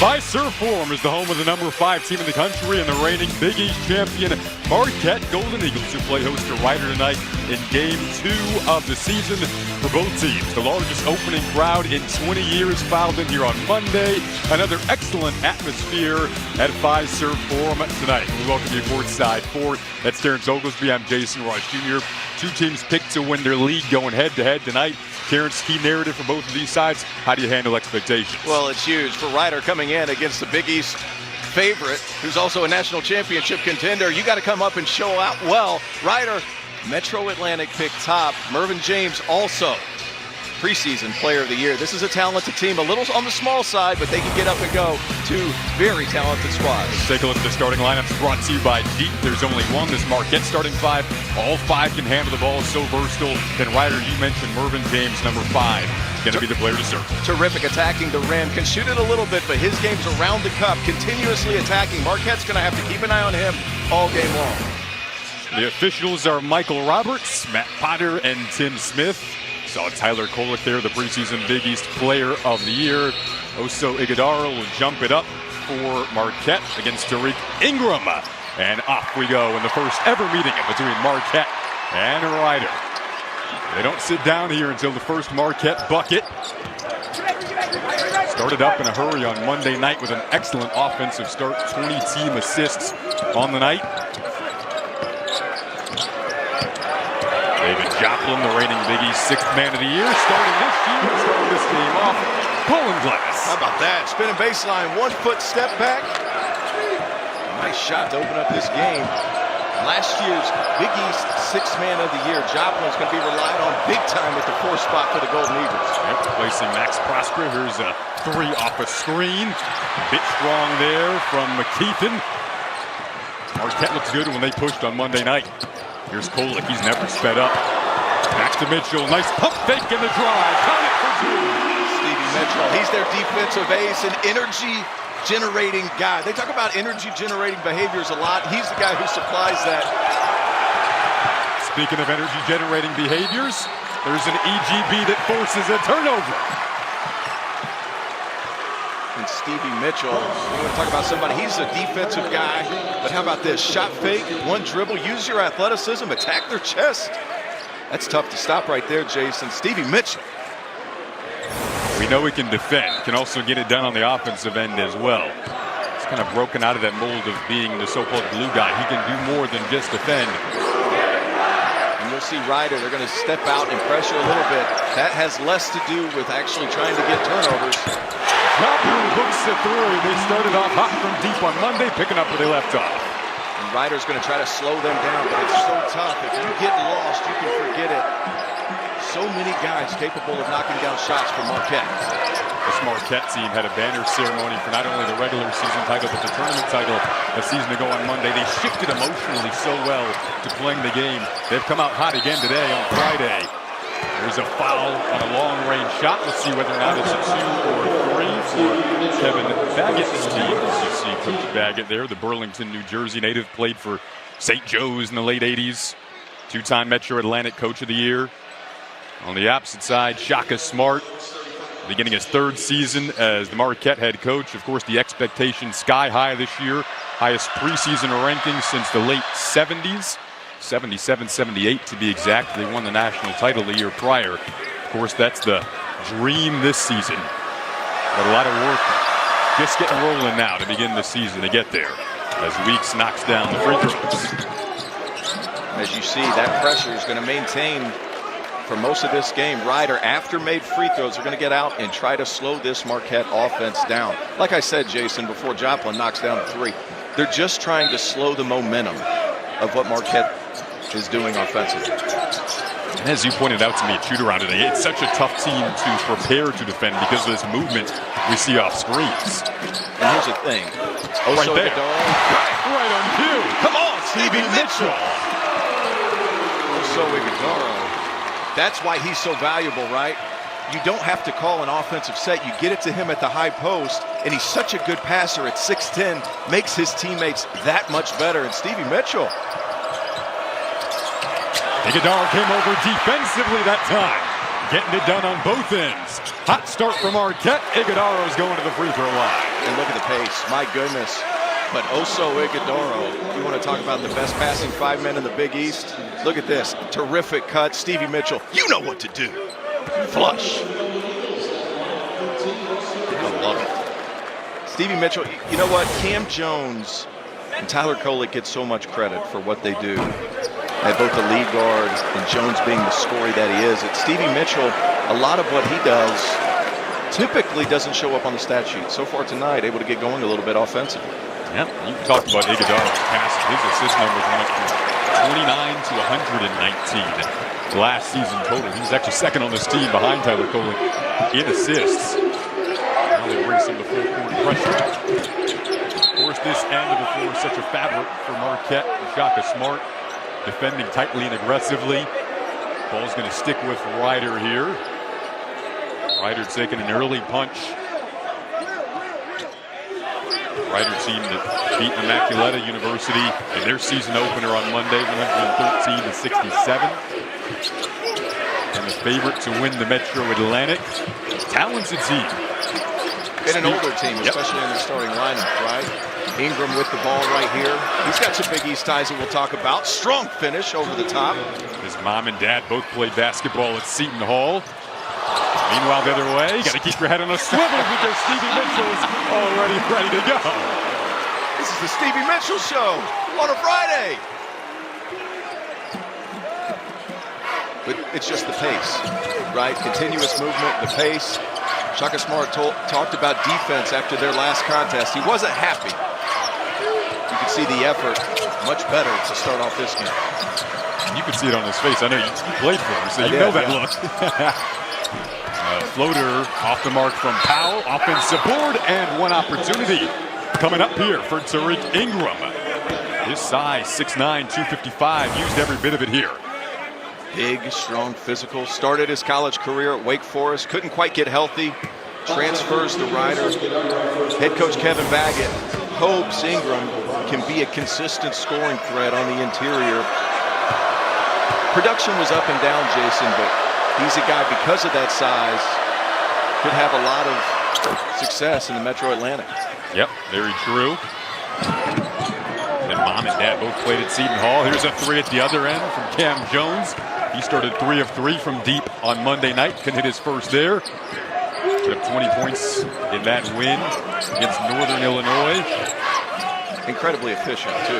Fiserv Forum is the home of the number 5 team in the country and the reigning Big East champion Marquette Golden Eagles, who play host to Rider tonight in Game 2 of the season for both teams. The largest opening crowd in 20 years filed in here on Monday. Another excellent atmosphere at Fiserv Forum tonight. We welcome you courtside for that's Terrence Oglesby. I'm Jason Ross Jr. Two teams picked to win their league going head-to-head tonight. Terrence, key narrative for both of these sides. How do you handle expectations? Well, it's huge for Rider coming in against the Big East favorite, who's also a national championship contender. You got to come up and show out well. Rider, Metro Atlantic picked top. Mervyn James also preseason player of the year. This is a talented team, a little on the small side, but they can get up and go. Two very talented squads. Let's take a look at the starting lineups brought to you by Deep. There's only one, this Marquette starting five. All five can handle the ball, so versatile. Then Rider, you mentioned Mervyn James, number 5, going to be the player to serve. Terrific attacking the rim, can shoot it a little bit, but his game's around the cup, continuously attacking. Marquette's going to have to keep an eye on him all game long. The officials are Michael Roberts, Matt Potter, and Tim Smith. Saw Tyler Kolek there, the preseason Big East Player of the Year. Oso Iguodala will jump it up for Marquette against Tariq Ingram. And off we go in the first ever meeting between Marquette and Rider. They don't sit down here until the first Marquette bucket. Started up in a hurry on Monday night with an excellent offensive start, 20 team assists on the night. David Joplin, the reigning Big East 6th man of the year, starting this game off. Colin Glass. How about that? Spinning baseline, 1-foot step back. Nice shot to open up this game. Last year's Big East 6th man of the year, Joplin's going to be relied on big time at the 4th spot for the Golden Eagles. Yep, replacing Max Prosper. Here's a 3 off a screen. Bit strong there from McKeithen. Marquette looks good when they pushed on Monday night. Here's Kolek, he's never sped up. Back to Mitchell, nice pump fake in the drive. Count it for 2. Stevie Mitchell, he's their defensive ace, an energy-generating guy. They talk about energy-generating behaviors a lot. He's the guy who supplies that. Speaking of energy-generating behaviors, there's an EGB that forces a turnover. And Stevie Mitchell, you want to talk about somebody, he's a defensive guy, but how about this? Shot fake, one dribble, use your athleticism, attack their chest. That's tough to stop right there, Jason. Stevie Mitchell. We know he can defend, can also get it done on the offensive end as well. He's kind of broken out of that mold of being the so-called glue guy. He can do more than just defend. And you'll see Rider, they're going to step out and pressure a little bit. That has less to do with actually trying to get turnovers. Joplin hooks it through. They started off hot from deep on Monday, picking up where they left off. And Rider's going to try to slow them down, but it's so tough. If you get lost, you can forget it. So many guys capable of knocking down shots for Marquette. This Marquette team had a banner ceremony for not only the regular season title, but the tournament title a season ago on Monday. They shifted emotionally so well to playing the game. They've come out hot again today on Friday. There's a foul on a long-range shot. Let's see whether or not it's a 2 or 3 for Kevin Baggett's team. You see Coach Baggett there, the Burlington, New Jersey native, played for St. Joe's in the late 80s. 2-time Metro Atlantic Coach of the Year. On the opposite side, Shaka Smart, beginning his 3rd season as the Marquette head coach. Of course, the expectation sky high this year. Highest preseason ranking since the late 70s. 77-78 to be exact. They won the national title the year prior. Of course, that's the dream this season. But a lot of work just getting rolling now to begin the season to get there. As Weeks knocks down the free throws. As you see, that pressure is going to maintain for most of this game. Rider, after made free throws, are going to get out and try to slow this Marquette offense down. Like I said, Jason, before Joplin knocks down the 3, they're just trying to slow the momentum of what Marquette is doing offensively. And as you pointed out to me at shoot-around today, it's such a tough team to prepare to defend because of this movement we see off screens. And here's the thing. Right there. Right on cue. Come on, Stevie Mitchell. Oso Iguodala. That's why he's so valuable, right? You don't have to call an offensive set. You get it to him at the high post, and he's such a good passer at 6'10", makes his teammates that much better. And Stevie Mitchell. Iguodala came over defensively that time, getting it done on both ends. Hot start from Marquette. Iguodala is going to the free throw line. And look at the pace. My goodness. But Oso Ighodaro, you want to talk about the best passing 5 men in the Big East? Look at this. Terrific cut. Stevie Mitchell, you know what to do. Flush. I love it. Stevie Mitchell, you know what? Cam Jones and Tyler Kolek get so much credit for what they do at both the lead guard and Jones being the story that he is. At Stevie Mitchell, a lot of what he does typically doesn't show up on the stat sheet. So far tonight, able to get going a little bit offensively. Yeah, you talked about Ighodaro's pass. His assist numbers went up from 29 to 119 last season total. He was actually second on this team behind Tyler Kolek in assists. Now they bring some of the full court pressure. Of course, this end of the floor is such a fabric for Marquette. Shaka Smart defending tightly and aggressively. Ball's going to stick with Ryder here. Ryder taking an early punch. Ryder team that beat Immaculata University in their season opener on Monday, 113 to 67. And the favorite to win the Metro Atlantic. Talented team. And an older team, especially in their starting lineup, right? Ingram with the ball right here. He's got some Big East ties that we'll talk about. Strong finish over the top. His mom and dad both played basketball at Seton Hall. Meanwhile, the other way, you got to keep your head on a swivel because Stevie Mitchell is already ready to go. This is the Stevie Mitchell Show on a Friday. But it's just the pace, right? Continuous movement, the pace. Shaka Smart talked about defense after their last contest. He wasn't happy. You could see the effort much better to start off this game. You could see it on his face. I know you played for him, so you know that look. Floater off the mark from Powell. Offensive board and one opportunity coming up here for Tariq Ingram. His size, 6'9", 255, used every bit of it here. Big, strong, physical. Started his college career at Wake Forest. Couldn't quite get healthy. Transfers to Ryder. Head coach Kevin Baggett hopes Ingram can be a consistent scoring threat on the interior. Production was up and down, Jason, but he's a guy, because of that size, could have a lot of success in the Metro Atlantic. Yep, very true. And mom and dad both played at Seton Hall. Here's a three at the other end from Cam Jones. He started 3 of 3 from deep on Monday night. Can hit his first there. Put up 20 points in that win against Northern Illinois. Incredibly efficient, too.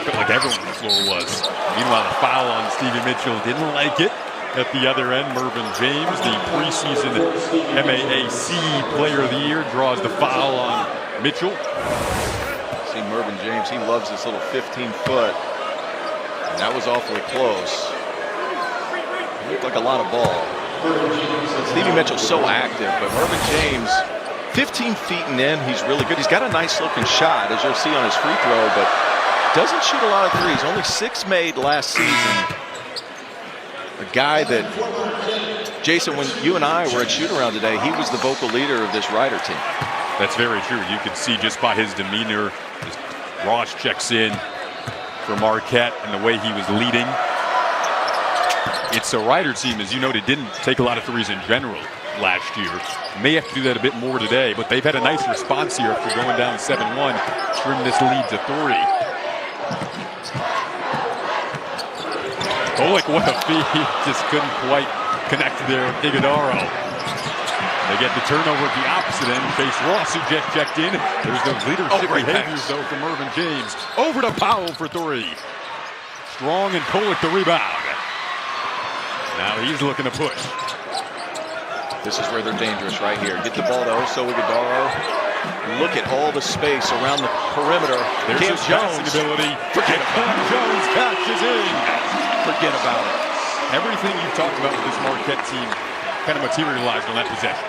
Felt like everyone on the floor was. Meanwhile, the foul on Stevie Mitchell didn't like it. At the other end, Mervyn James, the preseason MAAC Player of the Year, draws the foul on Mitchell. See Mervyn James, he loves this little 15-foot. And that was awfully close. It looked like a lot of ball. Stevie Mitchell's so active, but Mervyn James, 15 feet and in, he's really good. He's got a nice-looking shot, as you'll see on his free throw, but doesn't shoot a lot of threes. Only 6 made last season. A guy that, Jason, when you and I were at shoot-around today, he was the vocal leader of this Ryder team. That's very true. You can see just by his demeanor, as Ross checks in for Marquette and the way he was leading. It's a Ryder team, as you noted, didn't take a lot of threes in general last year. May have to do that a bit more today, but they've had a nice response here after going down 7-1, trim this lead to 3. Kolek, what a feed. Just couldn't quite connect there with Ighodaro. They get the turnover at the opposite end. Chase Ross, who just checked in. There's those leadership behaviors, though, from Mervyn James. Over to Powell for 3. Strong and Kolek the rebound. Now he's looking to push. This is where they're dangerous right here. Get the ball to Oso Ighodaro. Look at all the space around the perimeter. There's his passing ability. Forget about it. Jones catches in. Forget about it. Everything you've talked about with this Marquette team kind of materialized on that possession.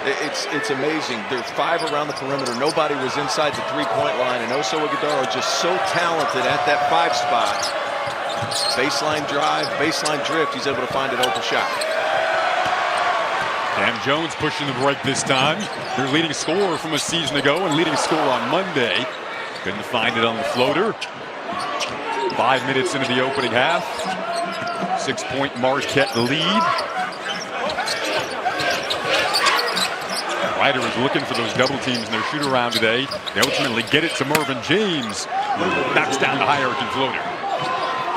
It's amazing. There's 5 around the perimeter. Nobody was inside the 3-point line, and Oso Ighodaro just so talented at that 5 spot. Baseline drive, baseline drift. He's able to find an open shot. Cam Jones pushing the break this time. Their leading scorer from a season ago and leading scorer on Monday. Couldn't find it on the floater. 5 minutes into the opening half. 6-point Marquette lead. Ryder is looking for those double teams in their shoot-around today. They ultimately get it to Mervyn James, who knocks down the high-arcing floater.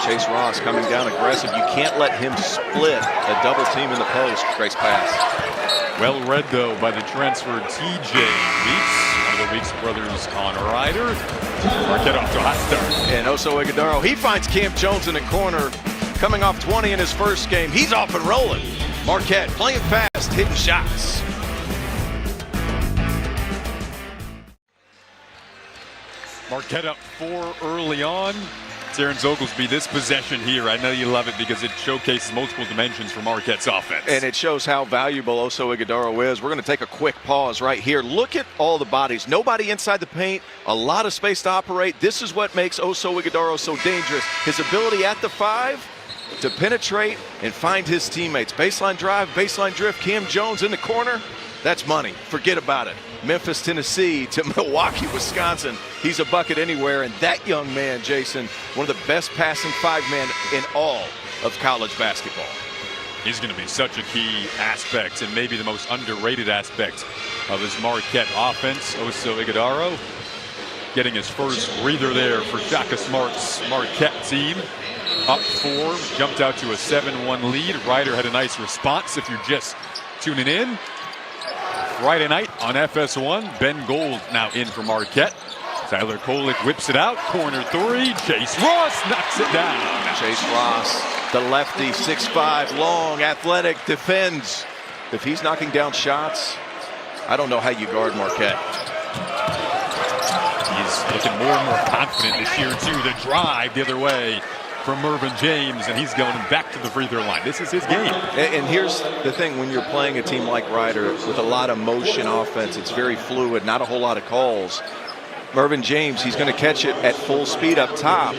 Chase Ross coming down aggressive. You can't let him split a double team in the post. Great pass. Well read, though, by the transfer TJ Weeks. One of the Weeks brothers on Ryder. Marquette off to a hot start. And Oso Ighodaro, he finds Cam Jones in the corner. Coming off 20 in his first game. He's off and rolling. Marquette playing fast, hitting shots. Marquette up 4 early on. Terrence Oglesby, this possession here, I know you love it because it showcases multiple dimensions for Marquette's offense. And it shows how valuable Oso Ighodaro is. We're going to take a quick pause right here. Look at all the bodies. Nobody inside the paint, a lot of space to operate. This is what makes Oso Ighodaro so dangerous. His ability at the 5 to penetrate and find his teammates. Baseline drive, baseline drift, Cam Jones in the corner. That's money. Forget about it. Memphis, Tennessee to Milwaukee, Wisconsin. He's a bucket anywhere. And that young man, Jason, one of the best passing 5-men in all of college basketball. He's going to be such a key aspect and maybe the most underrated aspect of his Marquette offense. Oso Ighodaro getting his first breather there for Shaka Smart's Marquette team. Up 4, jumped out to a 7-1 lead. Ryder had a nice response if you're just tuning in. Friday night on FS1, Ben Gold now in for Marquette. Tyler Kolek whips it out, corner 3. Chase Ross knocks it down. Chase Ross, the lefty, 6'5", long, athletic, defends. If he's knocking down shots, I don't know how you guard Marquette. He's looking more and more confident this year, too. The drive the other way from Mervyn James, and he's going back to the free throw line. This is his game. And here's the thing, when you're playing a team like Ryder with a lot of motion offense, it's very fluid, not a whole lot of calls. Mervyn James, he's going to catch it at full speed up top.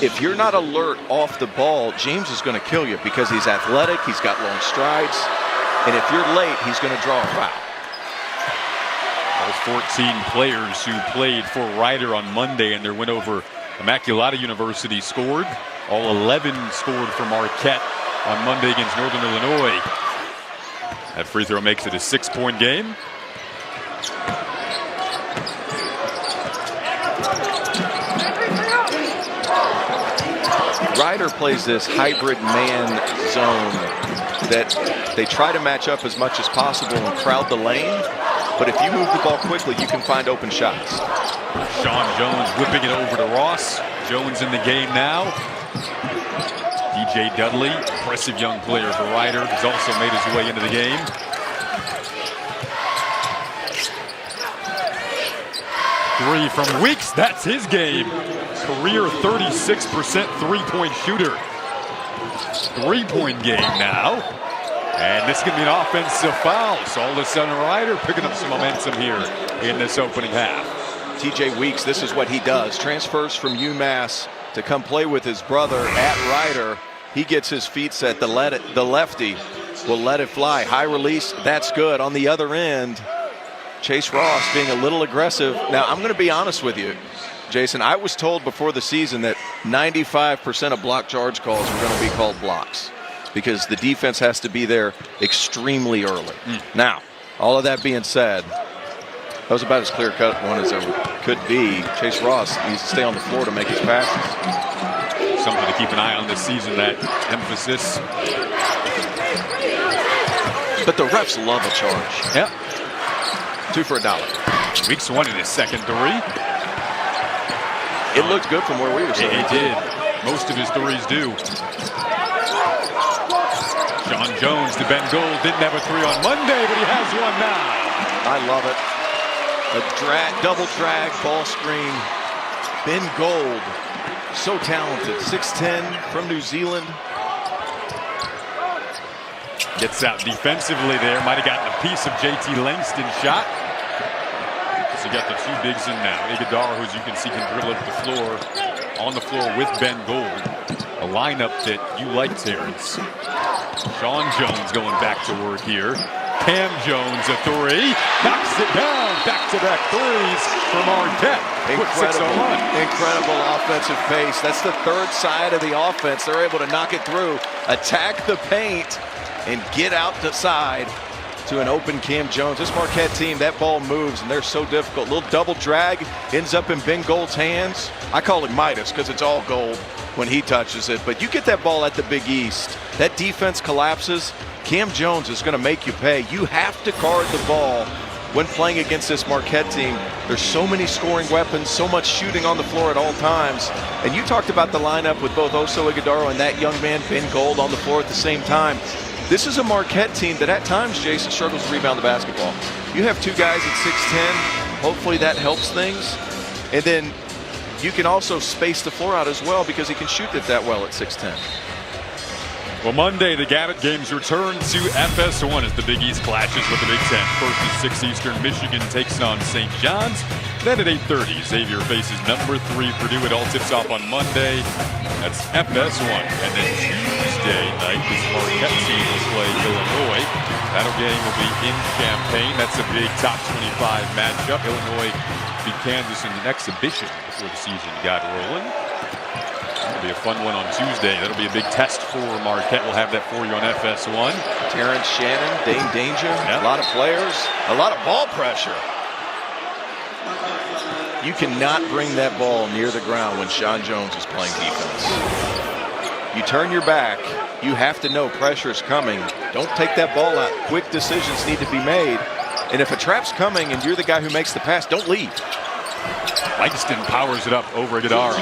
If you're not alert off the ball, James is going to kill you because he's athletic, he's got long strides, and if you're late, he's going to draw a foul. All 14 players who played for Ryder on Monday in their win over Immaculata University scored. All 11 scored for Marquette on Monday against Northern Illinois. That free throw makes it a 6-point game. Ryder plays this hybrid man zone that they try to match up as much as possible and crowd the lane. But if you move the ball quickly, you can find open shots. Sean Jones whipping it over to Ross. Jones in the game now. DJ Dudley, impressive young player for Ryder, has also made his way into the game. Three from Weeks, that's his game. Career 36% three-point shooter. 3-point game now. And this is going to be an offensive foul. So all of a sudden Ryder picking up some momentum here in this opening half. TJ Weeks, this is what he does. Transfers from UMass to come play with his brother at Ryder. He gets his feet set. The lefty will let it fly. High release, that's good. On the other end, Chase Ross being a little aggressive. Now, I'm going to be honest with you, Jason. I was told before the season that 95% of block charge calls are going to be called blocks because the defense has to be there extremely early. Now, all of that being said, that was about as clear-cut one as there could be. Chase Ross needs to stay on the floor to make his passes. Something to keep an eye on this season, that emphasis. But the refs love a charge. Yep. 2 for $1. Weeks won in his second 3. It looked good from where we were sitting. It did. Most of his threes do. Sean Jones to Ben Gold. Didn't have a 3 on Monday, but he has one now. I love it. A double drag, ball screen. Ben Gold, so talented. 6'10", from New Zealand. Gets out defensively there. Might have gotten a piece of JT Langston's shot. So you got the 2 bigs in now. Ighodaro, who as you can see, can dribble up the floor, on the floor with Ben Gold. A lineup that you like, Terrence. Sean Jones going back to work here. Cam Jones a 3, knocks it down. Back-to-back 3s for Marquette. Incredible offensive pace. That's the third side of the offense. They're able to knock it through, attack the paint, and get out the side to an open Cam Jones. This Marquette team, that ball moves, and they're so difficult. Little double drag, ends up in Ben Gold's hands. I call it Midas because it's all gold when he touches it. But you get that ball at the Big East, that defense collapses. Cam Jones is going to make you pay. You have to guard the ball when playing against this Marquette team. There's so many scoring weapons, so much shooting on the floor at all times. And you talked about the lineup with both Oso Ighodaro and that young man, Ben Gold, on the floor at the same time. This is a Marquette team that at times, Jason, struggles to rebound the basketball. You have two guys at 6'10". Hopefully that helps things. And then you can also space the floor out as well because he can shoot it that well at 6'10". Well, Monday, the Gavitt games return to FS1 as the Big East clashes with the Big Ten. First at 6 Eastern, Michigan takes on St. John's. Then at 8:30, Xavier faces number 3 Purdue. It all tips off on Monday. That's FS1. And then Tuesday night, this Marquette team will play Illinois. That game will be in Champaign. That's a big top 25 matchup. Illinois beat Kansas in an exhibition before the season got rolling. That'll be a fun one on Tuesday. That'll be a big test for Marquette. We'll have that for you on FS1. Terrence Shannon, Dane Danger, a lot of players, a lot of ball pressure. You cannot bring that ball near the ground when Sean Jones is playing defense. You turn your back, you have to know pressure is coming. Don't take that ball out. Quick decisions need to be made. And if a trap's coming and you're the guy who makes the pass, don't leave. Langston powers it up over Ighodaro.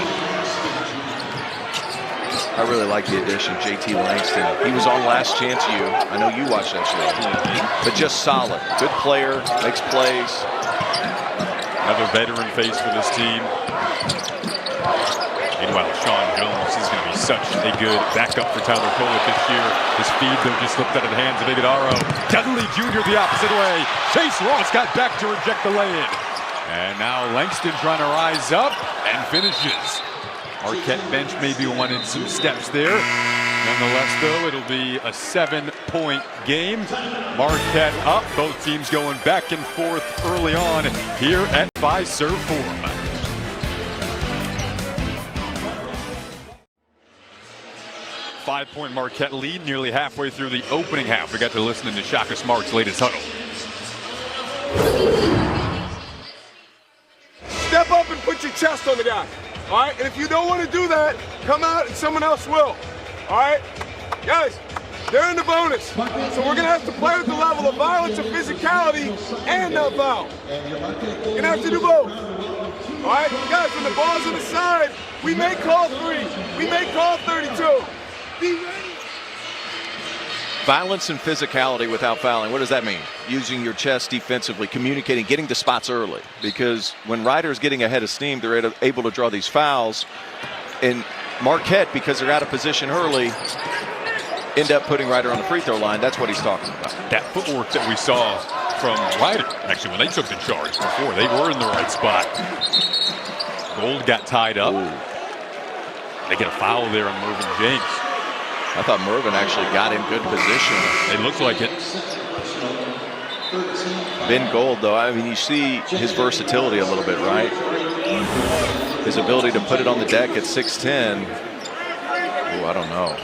I really like the addition, JT Langston. He was on Last Chance U. I know you watched that show. But just solid. Good player, makes plays. Another veteran face for this team. Meanwhile, Sean Jones is going to be such a good backup for Tyler Kolek this year. His feed, though, just slipped out of the hands of Ighodaro. Dudley Jr. the opposite way. Chase Ross got back to reject the lay-in. And now Langston trying to rise up and finishes. Marquette bench maybe wanted some steps there. Nonetheless, though, it'll be a 7-point game. Marquette up. Both teams going back and forth early on here at Fiserv Forum. Five-point Marquette lead nearly halfway through the opening half. We got to listen to Shaka Smart's latest huddle. Step up and put your chest on the guy. All right, and if you don't want to do that, come out and someone else will. All right, guys, they're in the bonus. So we're going to have to play with the level of violence and physicality and no foul. You're going to have to do both. All right, guys, when the ball's on the side, we may call 3. We may call 32. Be ready. Violence and physicality without fouling. What does that mean? Using your chest defensively, communicating, getting to spots early. Because when Ryder's getting ahead of steam, they're able to draw these fouls. And Marquette, because they're out of position early, end up putting Ryder on the free throw line. That's what he's talking about. That footwork that we saw from Ryder, actually, when they took the charge before, they were in the right spot. Gold got tied up. Ooh. They get a foul there on Mervyn James. I thought Mervyn actually got in good position. It looked like it. Ben Gold, though, I mean, you see his versatility a little bit, right? His ability to put it on the deck at 6'10". Oh, I don't know.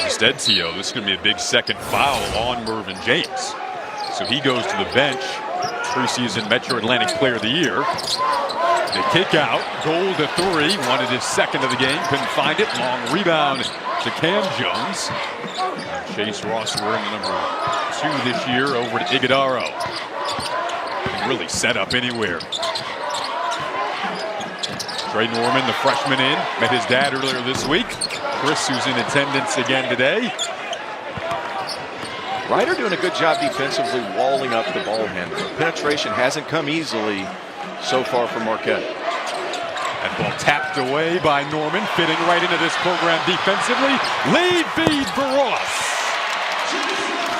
Instead, T.O., this is going to be a big second foul on Mervyn James. So he goes to the bench. Preseason Metro Atlantic Player of the Year. They kick out. Gold to 3. Wanted his second of the game. Couldn't find it. Long rebound to Cam Jones. Chase Ross wearing the number 2 this year over to Ighodaro. Really set up anywhere. Trey Norman, the freshman in. Met his dad earlier this week. Chris, who's in attendance again today. Ryder doing a good job defensively walling up the ball handler. Penetration hasn't come easily so far for Marquette. That ball tapped away by Norman, fitting right into this program defensively. Lead feed for Ross.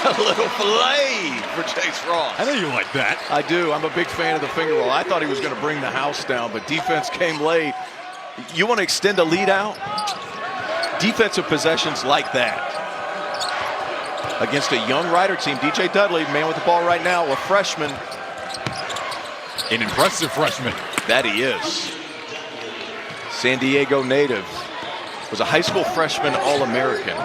A little filet for Chase Ross. I know you like that. I do. I'm a big fan of the finger roll. I thought he was going to bring the house down, but defense came late. You want to extend a lead out? Defensive possessions like that. Against a young Ryder team, DJ Dudley, man with the ball right now, a freshman. An impressive freshman. That he is. San Diego native. Was a high school freshman All-American.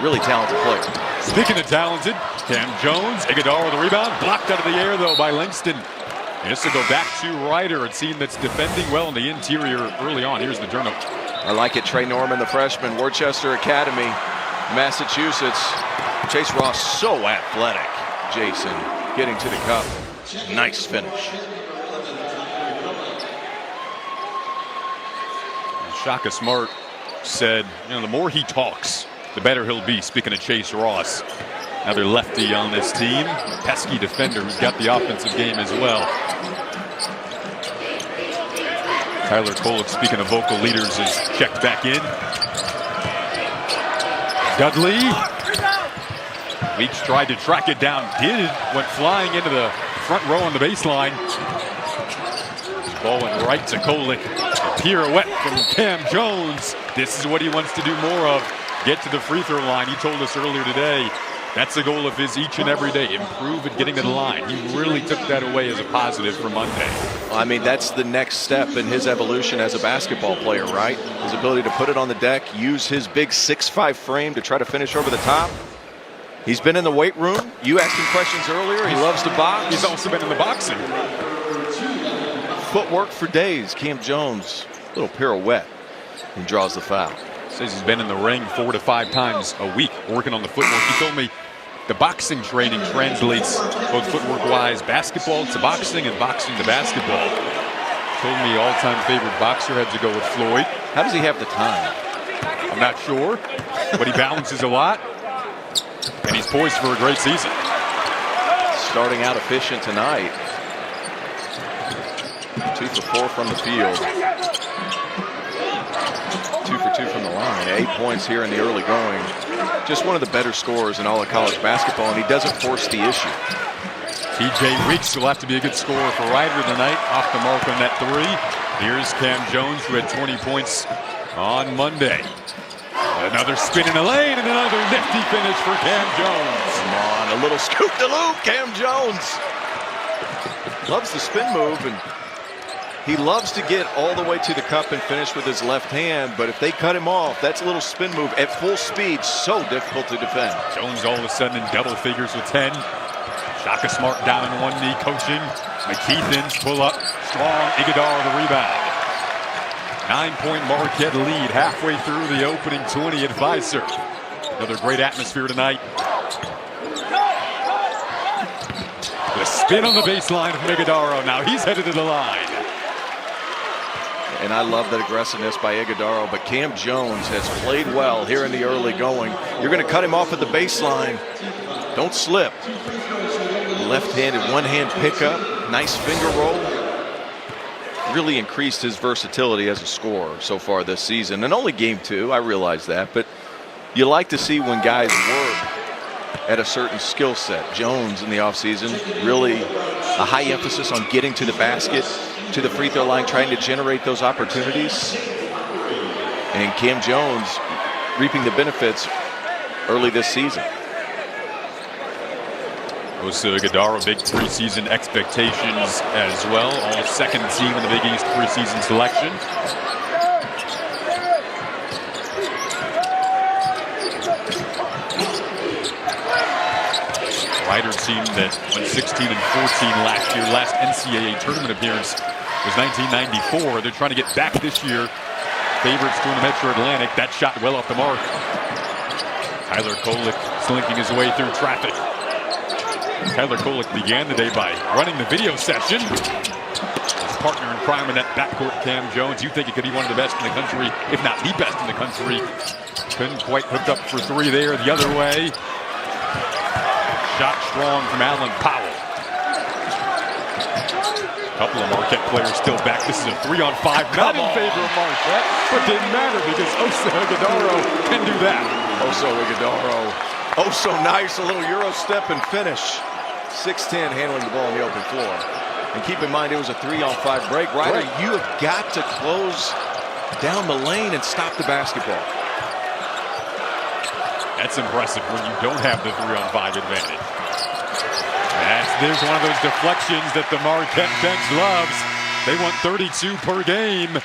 Really talented player. Speaking of talented, Cam Jones, Iguodala the rebound, blocked out of the air though by Langston. And this will go back to Ryder, a team that's defending well in the interior early on. Here's the turnover. I like it. Trey Norman, the freshman, Worcester Academy, Massachusetts. Chase Ross, so athletic. Jason getting to the cup. Nice finish. Shaka Smart said, the more he talks, the better he'll be. Speaking of Chase Ross, another lefty on this team, pesky defender who's got the offensive game as well. Tyler Kolek, speaking of vocal leaders, is checked back in. Dudley. Weeks tried to track it down, went flying into the front row on the baseline. Ball went right to Kolek. A pirouette from Cam Jones. This is what he wants to do more of. Get to the free throw line. He told us earlier today, that's the goal of his each and every day. Improve at getting to the line. He really took that away as a positive for Monday. I mean, that's the next step in his evolution as a basketball player, right? His ability to put it on the deck, use his big 6'5" frame to try to finish over the top. He's been in the weight room. You asked him questions earlier. He loves to box. He's also been in the boxing. Footwork for days. Cam Jones, little pirouette. He draws the foul. Says he's been in the ring 4 to 5 times a week working on the footwork. He told me the boxing training translates both footwork-wise basketball to boxing and boxing to basketball. Told me all-time favorite boxer had to go with Floyd. How does he have the time? I'm not sure, but he balances a lot, and he's poised for a great season. Starting out efficient tonight. 2 for 4 from the field. 2 for 2 from the line. 8 points here in the early going. Just one of the better scorers in all of college basketball, and he doesn't force the issue. TJ Weeks will have to be a good scorer for Ryder tonight. Off the mark on that 3. Here's Cam Jones, who had 20 points on Monday. Another spin in the lane and another nifty finish for Cam Jones. Come on, a little scoop de loop. Cam Jones loves the spin move, and he loves to get all the way to the cup and finish with his left hand, but if they cut him off, that's a little spin move at full speed, so difficult to defend. Jones all of a sudden in double figures with 10. Shaka Smart down on one knee coaching. McKeithen's pull up. Strong. Iguodala the rebound. 9-point Marquette lead halfway through the opening 20 at Pfizer. Another great atmosphere tonight. The spin on the baseline of Iguodala. Now he's headed to the line. And I love that aggressiveness by Iguodala, but Cam Jones has played well here in the early going. You're going to cut him off at the baseline. Don't slip. Left-handed, one-hand pickup. Nice finger roll. Really increased his versatility as a scorer so far this season. And only game 2, I realize that, but you like to see when guys work at a certain skill set. Jones in the offseason, really a high emphasis on getting to the basket, to the free throw line, trying to generate those opportunities. And Cam Jones reaping the benefits early this season. Also, Iguodala, big preseason expectations as well. All second team in the Big East preseason selection. Ryder team that went 16 and 14 last year. Last NCAA tournament appearance was 1994. They're trying to get back this year. Favorites to win the Metro Atlantic. That shot well off the mark. Tyler Kolek slinking his way through traffic. Tyler Kolek began the day by running the video session. His partner in crime in that backcourt, Cam Jones. You think he could be one of the best in the country, if not the best in the country. Couldn't quite hook up for 3 there the other way. Shot strong from Alan Powell. A couple of Marquette players still back. This is a 3-on-5. Not in favor of Marquette, but didn't matter because Oso Iguodala can do that. Oso Iguodala. Oh, so nice. A little Euro step and finish. 6'10", handling the ball on the open floor. And keep in mind, it was a 3-on-5 break. Ryder, you have got to close down the lane and stop the basketball. That's impressive when you don't have the 3-on-5 advantage. There's one of those deflections that the Marquette bench loves. They want 32 per game.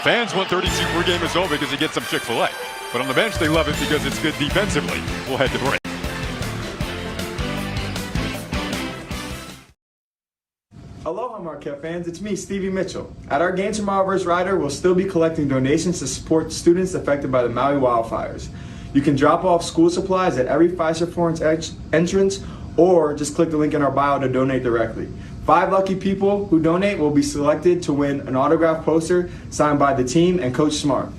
Fans want 32 per game as well because he gets some Chick-fil-A. But on the bench, they love it because it's good defensively. We'll head to break. Marquette fans, it's me, Stevie Mitchell. At our game tomorrow versus Rider, we'll still be collecting donations to support students affected by the Maui wildfires. You can drop off school supplies at every Fiserv Forum entrance, or just click the link in our bio to donate directly. 5 lucky people who donate will be selected to win an autographed poster signed by the team and Coach Smart.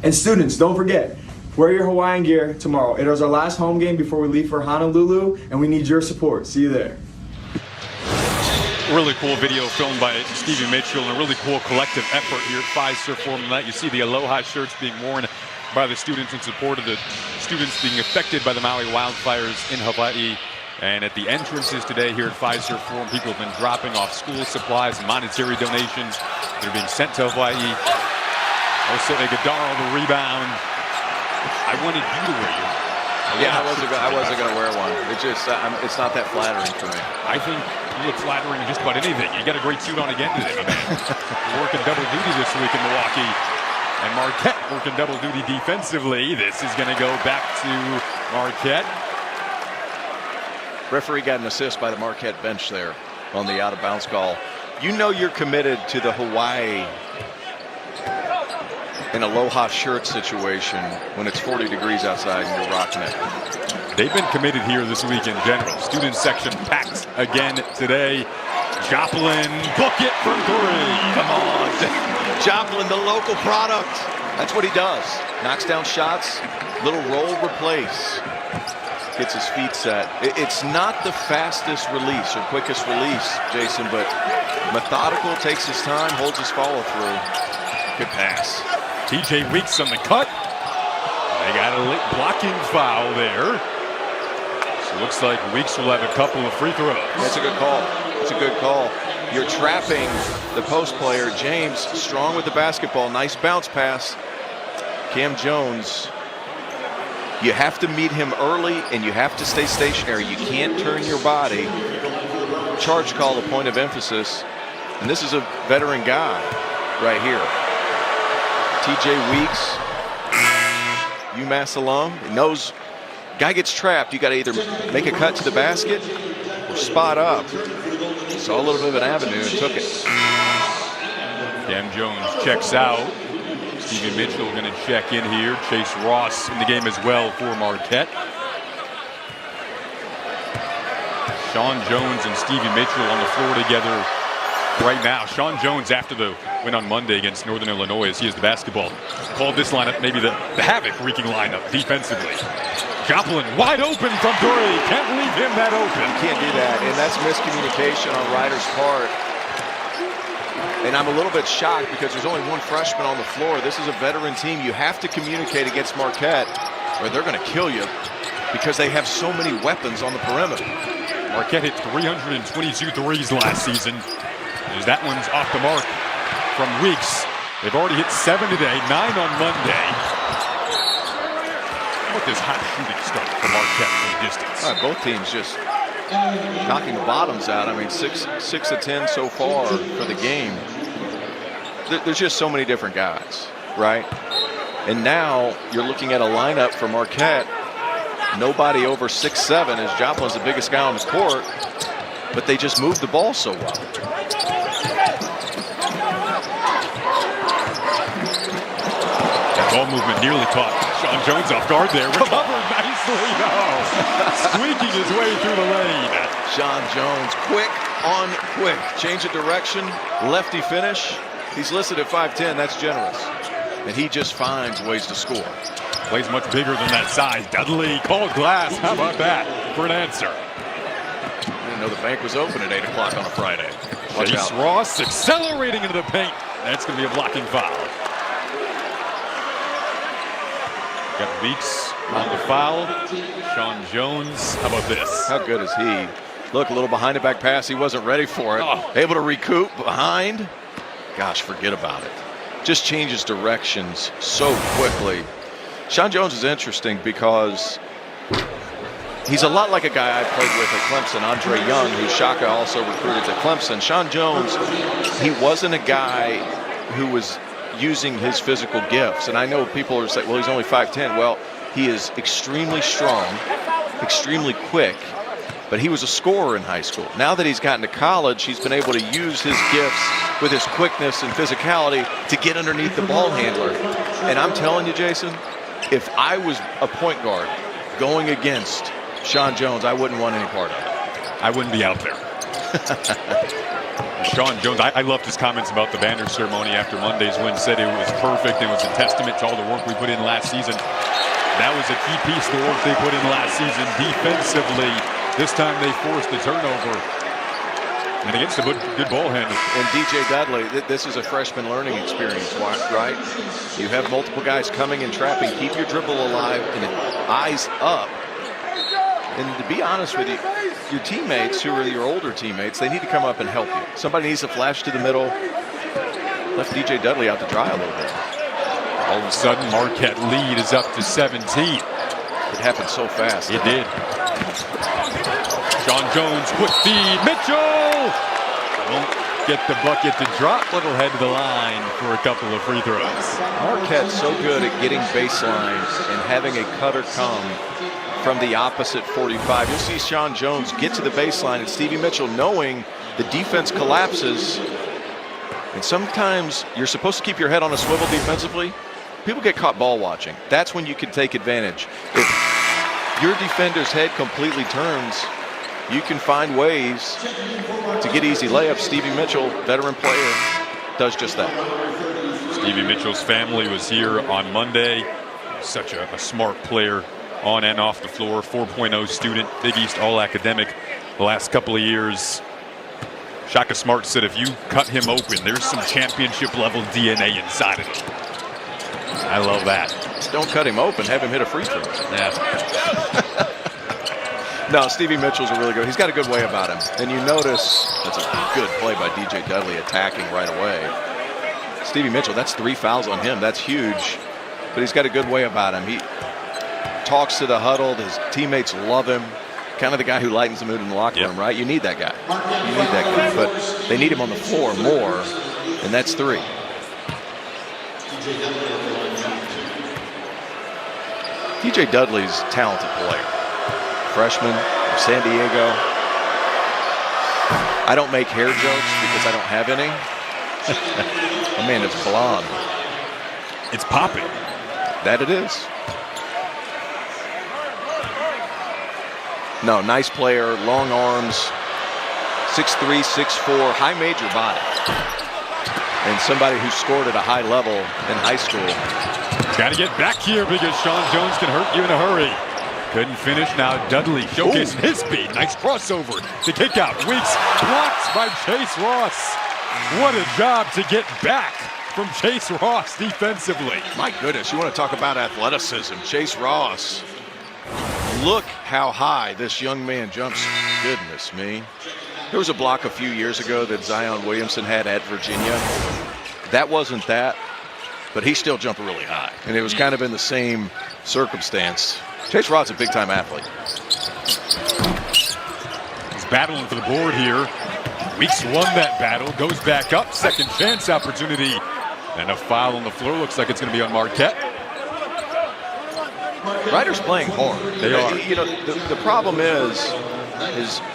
And students, don't forget, wear your Hawaiian gear tomorrow. It is our last home game before we leave for Honolulu, and we need your support. See you there. Really cool video filmed by Stevie Mitchell and a really cool collective effort here at Fiserv Forum tonight. You see the Aloha shirts being worn by the students in support of the students being affected by the Maui wildfires in Hawaii. And at the entrances today here at Fiserv Forum, people have been dropping off school supplies and monetary donations. They're being sent to Hawaii. Also, Iguodala the rebound. I wanted you to wear your. Yeah, I wasn't going to wear one. It's not that flattering for me. I think you look flattering in just about anything. You got a great suit on again today, my man. You're working double duty this week in Milwaukee. And Marquette working double duty defensively. This is going to go back to Marquette. Referee got an assist by the Marquette bench there on the out-of-bounds call. You know you're committed to the Hawaii and Aloha shirt situation when it's 40 degrees outside and you're rocking it. They've been committed here this week in general. Student section packed again today. Joplin, book it from 3. Come on. Joplin, the local product. That's what he does. Knocks down shots, little roll replace. Gets his feet set. It's not the fastest release or quickest release, Jason, but methodical, takes his time, holds his follow through. Good pass. TJ Weeks on the cut. They got a late blocking foul there. So it looks like Weeks will have a couple of free throws. That's a good call. It's a good call. You're trapping the post player. James strong with the basketball. Nice bounce pass. Cam Jones. You have to meet him early and you have to stay stationary. You can't turn your body. Charge call, a point of emphasis. And this is a veteran guy right here. TJ Weeks, UMass alum, knows guy gets trapped. You got to either make a cut to the basket or spot up. Saw a little bit of an avenue and took it. Cam Jones checks out. Stevie Mitchell going to check in here. Chase Ross in the game as well for Marquette. Sean Jones and Stevie Mitchell on the floor together right now. Sean Jones, after the win on Monday against Northern Illinois, as he has the basketball, called this lineup maybe the havoc-wreaking lineup defensively. Joplin wide open from 3. Can't leave him that open. You can't do that, and that's miscommunication on Ryder's part. And I'm a little bit shocked because there's only one freshman on the floor. This is a veteran team. You have to communicate against Marquette or they're going to kill you because they have so many weapons on the perimeter. Marquette hit 322 threes last season. As that one's off the mark from Weeks. They've already hit 7 today, 9 on Monday. How about this hot shooting start for Marquette from distance? Both teams just knocking the bottoms out. I mean, 6 of 10 so far for the game. There's just so many different guys, right? And now you're looking at a lineup for Marquette. Nobody over 6'7", as Joplin's the biggest guy on the court, but they just moved the ball so well. That ball movement nearly caught Sean Jones off guard there. Recovered nicely, squeaking his way through the lane. Sean Jones, quick on quick. Change of direction, lefty finish. He's listed at 5'10", that's generous. And he just finds ways to score. Plays much bigger than that size. Dudley called glass. How about that for an answer? I didn't know the bank was open at 8 o'clock on a Friday. Watch Chase out. Ross accelerating into the paint. That's going to be a blocking foul. Got Weeks on the foul. Sean Jones, how about this? How good is he? Look, a little behind the back pass. He wasn't ready for it. Oh. Able to recoup behind. Gosh, forget about it. Just changes directions so quickly. Sean Jones is interesting because he's a lot like a guy I played with at Clemson, Andre Young, who Shaka also recruited to Clemson. Sean Jones, he wasn't a guy who was using his physical gifts. And I know people are saying, well, he's only 5'10". Well, he is extremely strong, extremely quick, but he was a scorer in high school. Now that he's gotten to college, he's been able to use his gifts with his quickness and physicality to get underneath the ball handler. And I'm telling you, Jason, if I was a point guard going against Sean Jones, I wouldn't want any part of it. I wouldn't be out there. Sean Jones, I loved his comments about the banner ceremony after Monday's win. Said it was perfect. It was a testament to all the work we put in last season. That was a key piece of the work they put in last season defensively. This time they forced the turnover. And against a good ball handler. And DJ Dudley, this is a freshman learning experience, right? You have multiple guys coming and trapping. Keep your dribble alive and eyes up. And to be honest with you, your teammates, who are your older teammates, they need to come up and help you. Somebody needs to flash to the middle. Left DJ Dudley out to dry a little bit. All of a sudden, Marquette lead is up to 17. It happened so fast. It did. Sean Jones, quick feed. Mitchell won't get the bucket to drop. Little head to the line for a couple of free throws. Marquette's so good at getting baseline and having a cutter come from the opposite 45. You'll see Sean Jones get to the baseline, and Stevie Mitchell, knowing the defense collapses, and sometimes you're supposed to keep your head on a swivel defensively. People get caught ball watching. That's when you can take advantage. If your defender's head completely turns, you can find ways to get easy layups. Stevie Mitchell, veteran player, does just that. Stevie Mitchell's family was here on Monday. Such a smart player on and off the floor. 4.0 student, Big East All-Academic the last couple of years. Shaka Smart said if you cut him open, there's some championship-level DNA inside of him. I love that. Just don't cut him open. Have him hit a free throw. Yeah. No, Stevie Mitchell's a really good. He's got a good way about him. And you notice that's a good play by DJ Dudley attacking right away. Stevie Mitchell, that's 3 fouls on him. That's huge. But he's got a good way about him. He talks to the huddle. His teammates love him. Kind of the guy who lightens the mood in the locker room, right? You need that guy. You need that guy. But they need him on the floor more, and that's 3. DJ Dudley's a talented player. Freshman from San Diego. I don't make hair jokes because I don't have any. My man is blonde. It's popping. That it is. No, nice player, long arms, 6'3", 6'4", high major body. And somebody who scored at a high level in high school. Got to get back here because Sean Jones can hurt you in a hurry. Couldn't finish. Now Dudley showcasing his speed. Nice crossover. The kick out. Weeks blocked by Chase Ross. What a job to get back from Chase Ross defensively. My goodness, you want to talk about athleticism. Chase Ross. Look how high this young man jumps. Goodness me. There was a block a few years ago that Zion Williamson had at Virginia. That wasn't that, but he still jumped really high. And it was kind of in the same circumstance. Chase Ross is a big-time athlete. He's battling for the board here. Weeks won that battle, goes back up, second chance opportunity. And a foul on the floor. Looks like it's going to be on Marquette. Ryder's playing hard. They are. You know, the problem is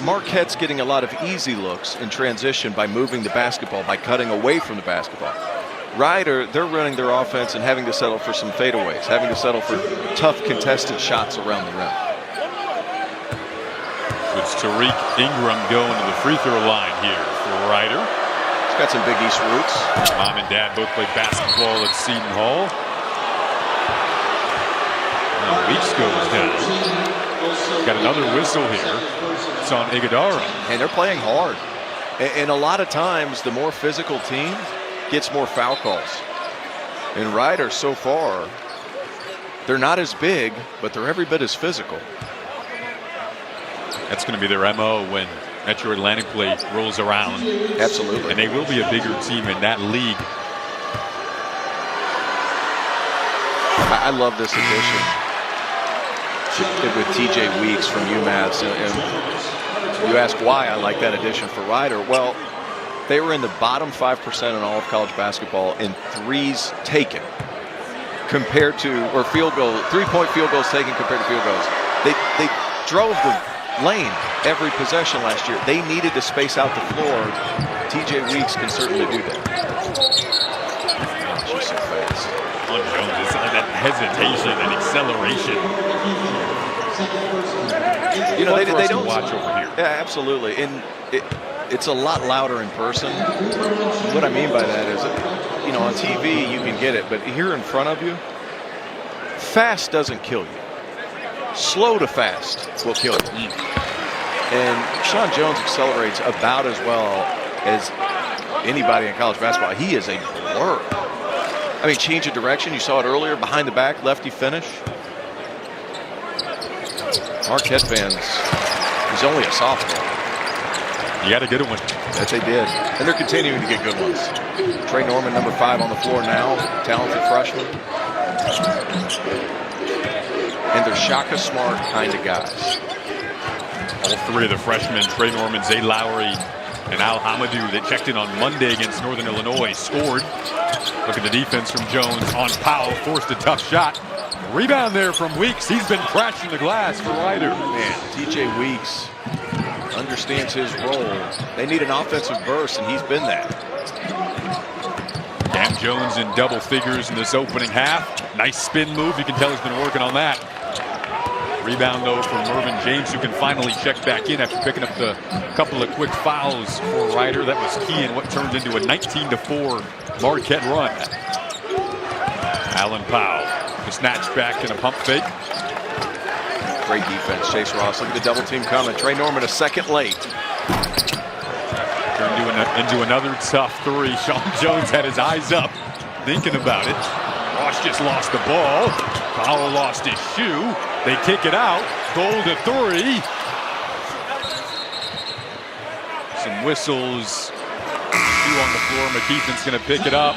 Marquette's getting a lot of easy looks in transition by moving the basketball, by cutting away from the basketball. Ryder, they're running their offense and having to settle for some fadeaways, having to settle for tough contested shots around the rim. It's Tariq Ingram going to the free throw line here for Ryder. He's got some Big East roots. Mom and Dad both played basketball at Seton Hall. Now Weeks goes down. Got another whistle here. It's on Iguodala. And they're playing hard. And a lot of times, the more physical team gets more foul calls. And Ryder, so far, they're not as big, but they're every bit as physical. That's going to be their MO when Metro Atlantic play rolls around. Absolutely. And they will be a bigger team in that league. I love this addition with TJ Weeks from UMass. And you ask why I like that addition for Ryder. Well, they were in the bottom 5% in all of college basketball in threes taken compared to, or field goal, 3-point field goals taken compared to field goals. They drove lane every possession last year. They needed to space out the floor. TJ Weeks can certainly do that. She's so fast. On Jones, that hesitation and acceleration. You know, they don't watch over here. Yeah, absolutely. And it's a lot louder in person. What I mean by that is, you know, on TV you can get it, but here in front of you, fast doesn't kill you. Slow to fast will kill you. And Sean Jones accelerates about as well as anybody in college basketball. He is a blur. I mean, change of direction. You saw it earlier, behind the back, lefty finish. Marquette fans, he's only a sophomore. You got a good one. That they did. And they're continuing to get good ones. Trey Norman, number 5 on the floor now. Talented freshman. And they're Shaka Smart kind of guys. All 3 of the freshmen, Trey Norman, Zay Lowry, and Al Hamadou, that checked in on Monday against Northern Illinois, scored. Look at the defense from Jones on Powell, forced a tough shot. Rebound there from Weeks. He's been crashing the glass for Ryder. Man, TJ Weeks understands his role. They need an offensive burst, and he's been that. Cam Jones in double figures in this opening half. Nice spin move. You can tell he's been working on that. Rebound, though, from Mervyn James, who can finally check back in after picking up the couple of quick fouls for Ryder. That was key in what turned into a 19-4 Marquette run. Alan Powell, the snatch back and a pump fake. Great defense, Chase Ross. Look at the double team coming. Trey Norman a second late. Turned into another tough 3. Sean Jones had his eyes up, thinking about it. Ross just lost the ball. Powell lost his shoe. They kick it out. Goal to 3. Some whistles. 2 on the floor. McKeithen's going to pick it up.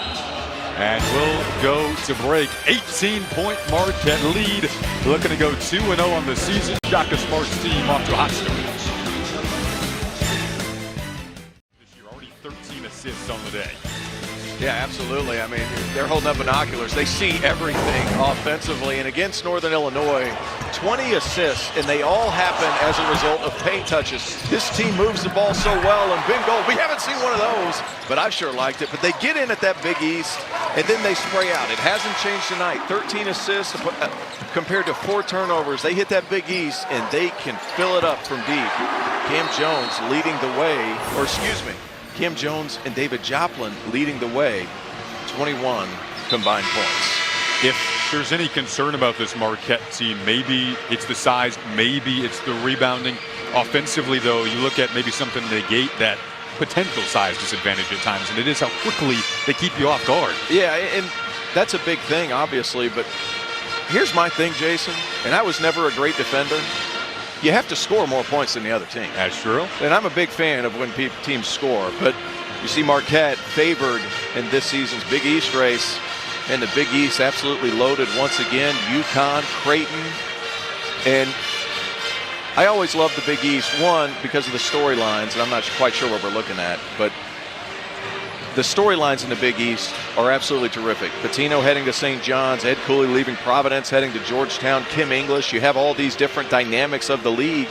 And we'll go to break. 18-point Marquette lead. Looking to go 2-0 on the season. Shaka Smart's team off to a hot start. This year, already 13 assists on the day. Yeah, absolutely. I mean, they're holding up binoculars. They see everything offensively. And against Northern Illinois, 20 assists, and they all happen as a result of paint touches. This team moves the ball so well, and Ben Gold, we haven't seen one of those, but I sure liked it. But they get in at that Big East, and then they spray out. It hasn't changed tonight. 13 assists compared to 4 turnovers. They hit that Big East, and they can fill it up from deep. Cam Jones leading the way, or excuse me, Cam Jones and David Joplin leading the way, 21 combined points. If there's any concern about this Marquette team, maybe it's the size, maybe it's the rebounding. Offensively, though, you look at maybe something to negate that potential size disadvantage at times, and it is how quickly they keep you off guard. Yeah, and that's a big thing, obviously, but here's my thing, Jason, and I was never a great defender. You have to score more points than the other team. That's true. And I'm a big fan of when teams score, but you see Marquette favored in this season's Big East race, and the Big East absolutely loaded once again. UConn, Creighton, and I always love the Big East, one, because of the storylines, and I'm not quite sure what we're looking at, but the storylines in the Big East are absolutely terrific. Pitino heading to St. John's, Ed Cooley leaving Providence, heading to Georgetown, Kim English. You have all these different dynamics of the league.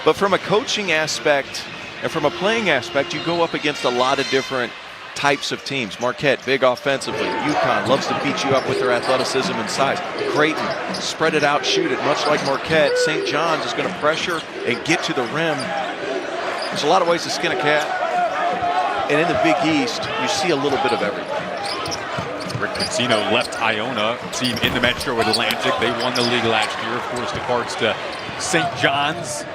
But from a coaching aspect and from a playing aspect, you go up against a lot of different types of teams. Marquette, big offensively. UConn loves to beat you up with their athleticism and size. Creighton, spread it out, shoot it, much like Marquette. St. John's is going to pressure and get to the rim. There's a lot of ways to skin a cat. And in the Big East, you see a little bit of everything. Rick Pitino left Iona, team in the Metro Atlantic. They won the league last year. Of course, departs to St. John's.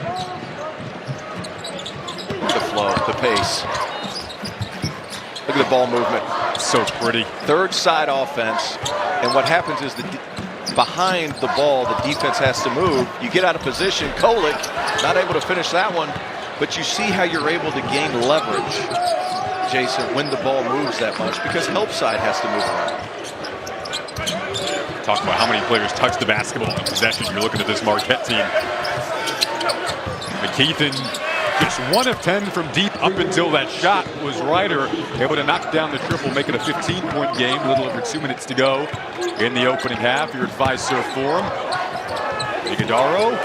The flow, the pace. Look at the ball movement. So pretty. Third side offense. And what happens is behind the ball, the defense has to move. You get out of position. Kolick not able to finish that one. But you see how you're able to gain leverage, Jason, when the ball moves that much, because help side has to move around. Talk about how many players touch the basketball in possession. You're looking at this Marquette team. McKeithen, just 1 of 10 from deep up until that shot was Ryder able to knock down the triple, make it a 15-point game. A little over 2 minutes to go in the opening half here at Fiserv Forum. Iguodaro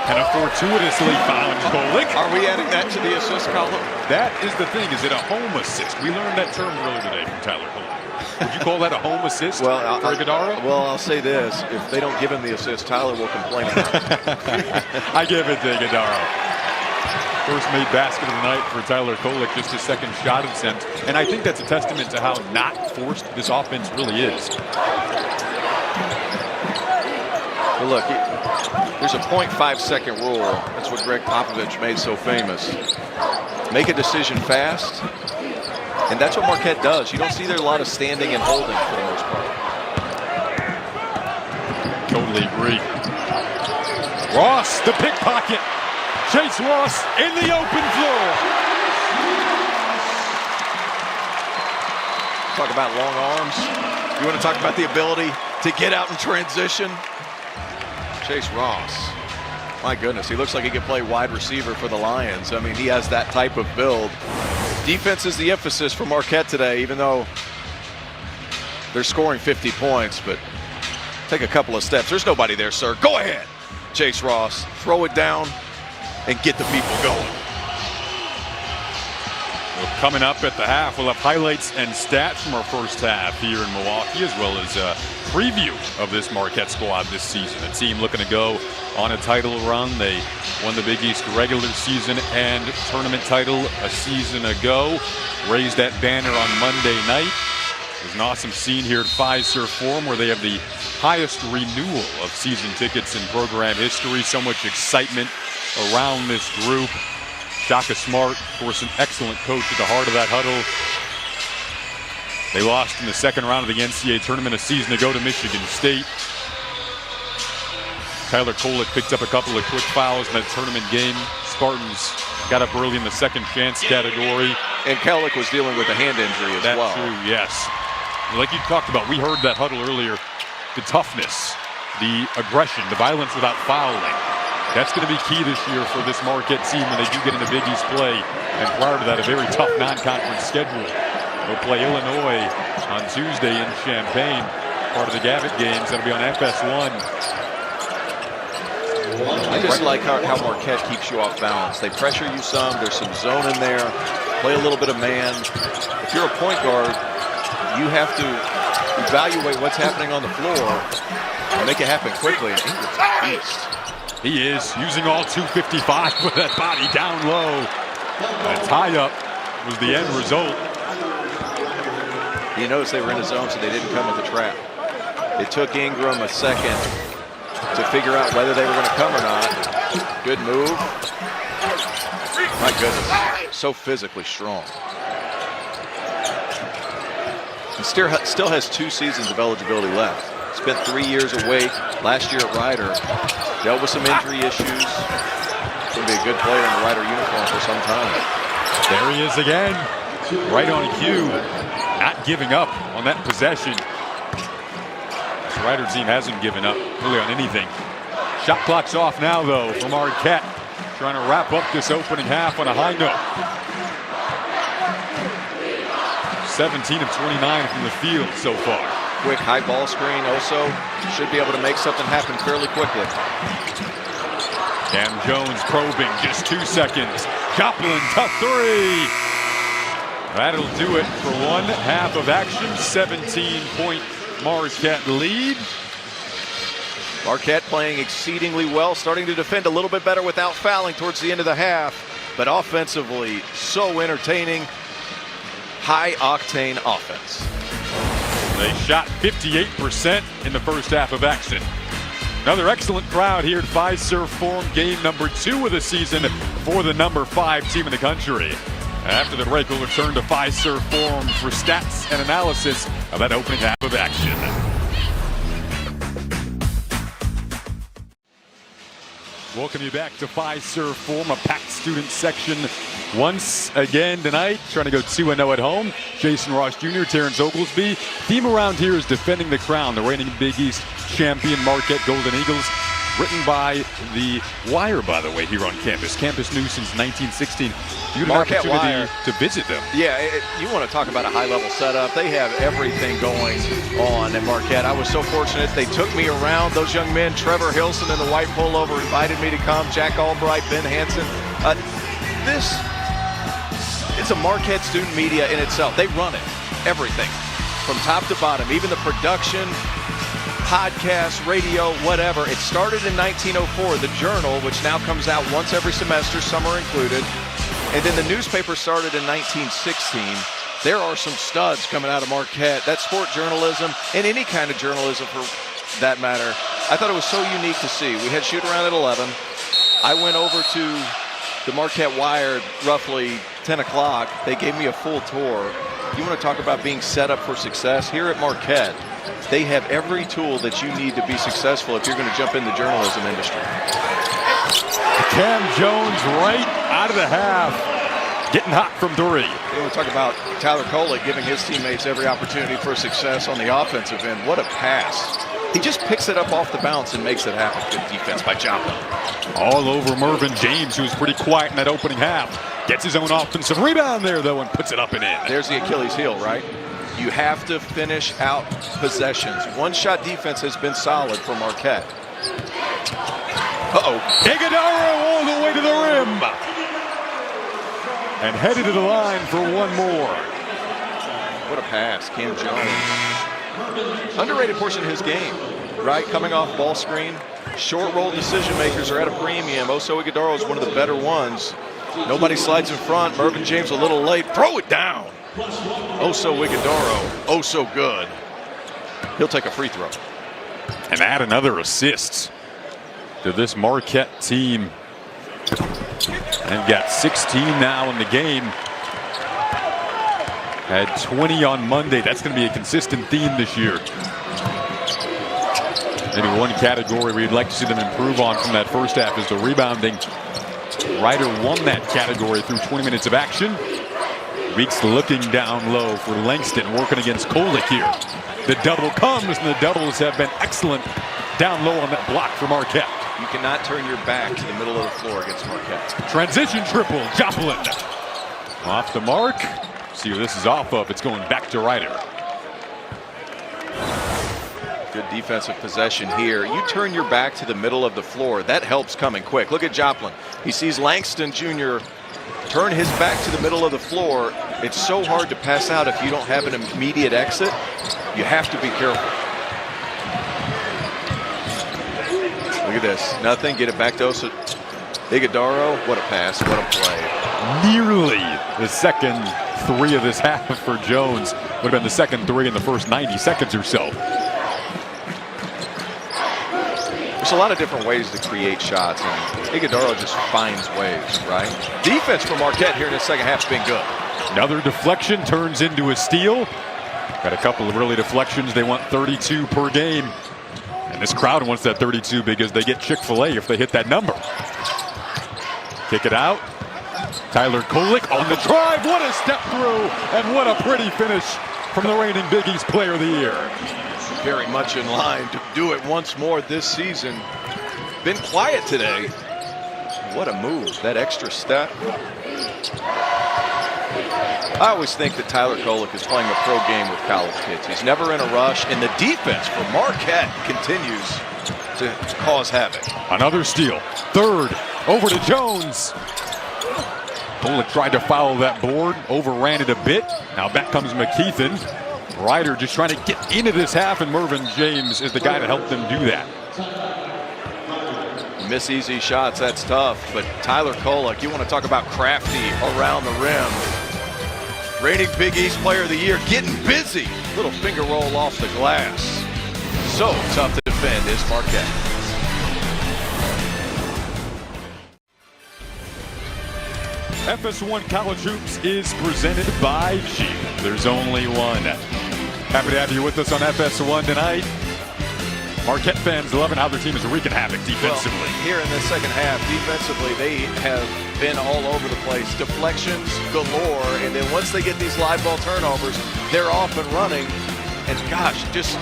And a fortuitously found Kolek. Are we adding that to the assist column? That is the thing. Is it a home assist? We learned that term earlier today from Tyler Kolek. Would you call that a home assist for Iguodala? Well, I'll say this. If they don't give him the assist, Tyler will complain about it. I give it to Iguodala. First made basket of the night for Tyler Kolek, just his second shot attempt. And I think that's a testament to how not forced this offense really is. Well, look, there's a 0.5-second rule. That's what Greg Popovich made so famous. Make a decision fast. And that's what Marquette does. You don't see there a lot of standing and holding for the most part. Totally agree. Ross, the pickpocket. Chase Ross in the open floor. Talk about long arms. You want to talk about the ability to get out in transition? Chase Ross. My goodness, he looks like he could play wide receiver for the Lions. I mean, he has that type of build. Defense is the emphasis for Marquette today, even though they're scoring 50 points, but take a couple of steps. There's nobody there, sir. Go ahead, Chase Ross. Throw it down and get the people going. Well, coming up at the half, we'll have highlights and stats from our first half here in Milwaukee, as well as a preview of this Marquette squad this season. A team looking to go on a title run. They won the Big East regular season and tournament title a season ago. Raised that banner on Monday night. There's an awesome scene here at Fiserv Forum where they have the highest renewal of season tickets in program history. So much excitement around this group. Shaka Smart, of course, an excellent coach at the heart of that huddle. They lost in the second round of the NCAA tournament a season ago to Michigan State. Tyler Kolek picked up a couple of quick fouls in that tournament game. Spartans got up early in the second chance category. And Kolek was dealing with a hand injury as well. That's true, yes. Like you talked about, we heard that huddle earlier. The toughness, the aggression, the violence without fouling. That's going to be key this year for this Marquette team when they do get into Big East play. And prior to that, a very tough non-conference schedule. They'll play Illinois on Tuesday in Champaign. Part of the Gavitt games. That'll be on FS1. I just like how Marquette keeps you off balance. They pressure you some. There's some zone in there. Play a little bit of man. If you're a point guard, you have to evaluate what's happening on the floor and make it happen quickly. And Ingram's a beast. He is using all 255 with that body down low. A tie-up was the end result. You notice they were in the zone, so they didn't come with the trap. It took Ingram a second to figure out whether they were going to come or not. Good move. My goodness, so physically strong. And still has 2 seasons of eligibility left. Spent 3 years away last year at Rider. Dealt with some injury issues. Going to be a good player in a Rider uniform for some time. There he is again. Right on cue. Not giving up on that possession. This Rider team hasn't given up really on anything. Shot clock's off now, though, for Marquette. Trying to wrap up this opening half on a high note. 17 of 29 from the field so far. Quick high ball screen also should be able to make something happen fairly quickly. Cam Jones probing, just 2 seconds. Joplin, tough 3. That'll do it for one half of action. 17-point Marquette lead. Marquette playing exceedingly well, starting to defend a little bit better without fouling towards the end of the half, but offensively so entertaining. High octane offense. They shot 58% in the first half of action. Another excellent crowd here at Fiserv Forum, game number 2 of the season for the number 5 team in the country. After the break, we'll return to Fiserv Forum for stats and analysis of that opening half of action. Welcome you back to Fiserv Forum, a packed student section once again tonight. Trying to go 2-0 at home. Jason Ross Jr., Terrence Oglesby. Theme around here is defending the crown. The reigning Big East champion Marquette Golden Eagles written by the Wire, by the way, here on campus. Campus news since 1916. You had an Marquette opportunity Wire to visit them. Yeah, you want to talk about a high-level setup. They have everything going on at Marquette. I was so fortunate. They took me around. Those young men, Trevor Hilson in the white pullover, invited me to come. Jack Albright, Ben Hansen. This is a Marquette student media in itself. They run it, everything, from top to bottom, even the production, podcast, radio, whatever. It started in 1904, the Journal, which now comes out once every semester, summer included. And then the newspaper started in 1916. There are some studs coming out of Marquette. That's sport journalism and any kind of journalism for that matter. I thought it was so unique to see. We had shoot around at 11. I went over to the Marquette Wire roughly 10 o'clock. They gave me a full tour. You want to talk about being set up for success? Here at Marquette, they have every tool that you need to be successful if you're going to jump in the journalism industry. Cam Jones right out of the half, getting hot from three. You want to talk about Tyler Kolek giving his teammates every opportunity for success on the offensive end. What a pass. He just picks it up off the bounce and makes it happen. Good defense by Joplin. All over Mervyn James, who was pretty quiet in that opening half. Gets his own offensive rebound there, though, and puts it up and in. There's the Achilles heel, right? You have to finish out possessions. One-shot defense has been solid for Marquette. Uh-oh. Iguodaro all the way to the rim. And headed to the line for one more. What a pass, Cam Jones. Underrated portion of his game, right? Coming off ball screen. Short roll decision makers are at a premium. Oso Iguodaro is one of the better ones. Nobody slides in front. Mervyn James a little late. Throw it down. Oso Iguodaro, oh so good. He'll take a free throw. And add another assist to this Marquette team. And got 16 now in the game. Had 20 on Monday. That's going to be a consistent theme this year. Maybe one category we'd like to see them improve on from that first half is the rebounding. Ryder won that category through 20 minutes of action. Weeks looking down low for Langston, working against Kolek here. The double comes, and the doubles have been excellent down low on that block for Marquette. You cannot turn your back to the middle of the floor against Marquette. Transition triple, Joplin. Off the mark. See where this is off of. It's going back to Ryder. Good defensive possession here. You turn your back to the middle of the floor. That helps coming quick. Look at Joplin. He sees Langston Jr. turn his back to the middle of the floor. It's so hard to pass out if you don't have an immediate exit. You have to be careful. Look at this. Nothing. Get it back to Oso Iguodaro. What a pass. What a play. Nearly the second three of this half for Jones. Would have been the second three in the first 90 seconds or so. There's a lot of different ways to create shots, and Iguodaro just finds ways, right? Defense for Marquette here in the second half has been good. Another deflection turns into a steal. Got a couple of early deflections. They want 32 per game. And this crowd wants that 32 because they get Chick-fil-A if they hit that number. Kick it out. Tyler Kolek on the drive. What a step through, and what a pretty finish from the reigning Big East Player of the Year. Very much in line to do it once more this season. Been quiet today. What a move, that extra step. I always think that Tyler Kolek is playing a pro game with college kids. He's never in a rush, and the defense for Marquette continues to cause havoc. Another steal. Third, over to Jones. Kolek tried to foul that board, overran it a bit. Now back comes McKeithen. Ryder just trying to get into this half, and Mervyn James is the guy to help them do that. Miss easy shots, that's tough. But Tyler Kolek, you want to talk about crafty around the rim. Reigning Big East Player of the Year, getting busy. Little finger roll off the glass. So tough to defend is Marquette. FS1 College Hoops is presented by Jeep. There's only one. Happy to have you with us on FS1 tonight. Marquette fans loving how their team is wreaking havoc defensively. Well, here in the second half, defensively, they have been all over the place. Deflections galore, and then once they get these live ball turnovers, they're off and running. And gosh, just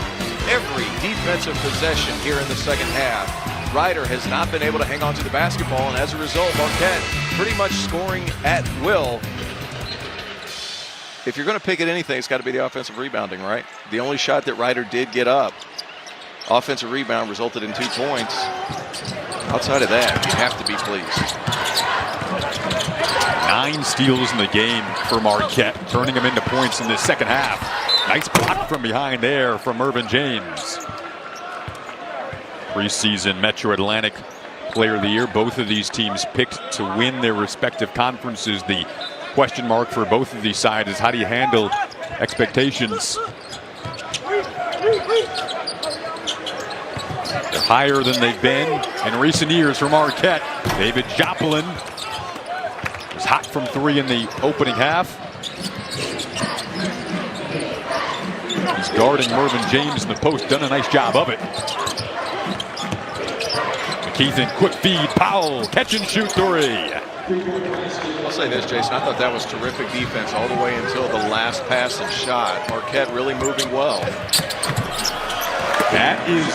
every defensive possession here in the second half. Ryder has not been able to hang on to the basketball, and as a result, Marquette pretty much scoring at will. If you're going to pick at anything, it's got to be the offensive rebounding, right? The only shot that Ryder did get up, offensive rebound, resulted in 2 points. Outside of that, you have to be pleased. 9 steals in the game for Marquette, turning them into points in the second half. Nice block from behind there from Mervyn James. Preseason Metro Atlantic Player of the Year. Both of these teams picked to win their respective conferences. The question mark for both of these sides is how do you handle expectations? They're higher than they've been in recent years for Marquette. David Joplin was hot from 3 in the opening half. He's guarding Mervyn James in the post, done a nice job of it. McKeithen, quick feed, Powell, catch and shoot 3. I'll say this, Jason, I thought that was terrific defense all the way until the last pass and shot. Marquette really moving well. That is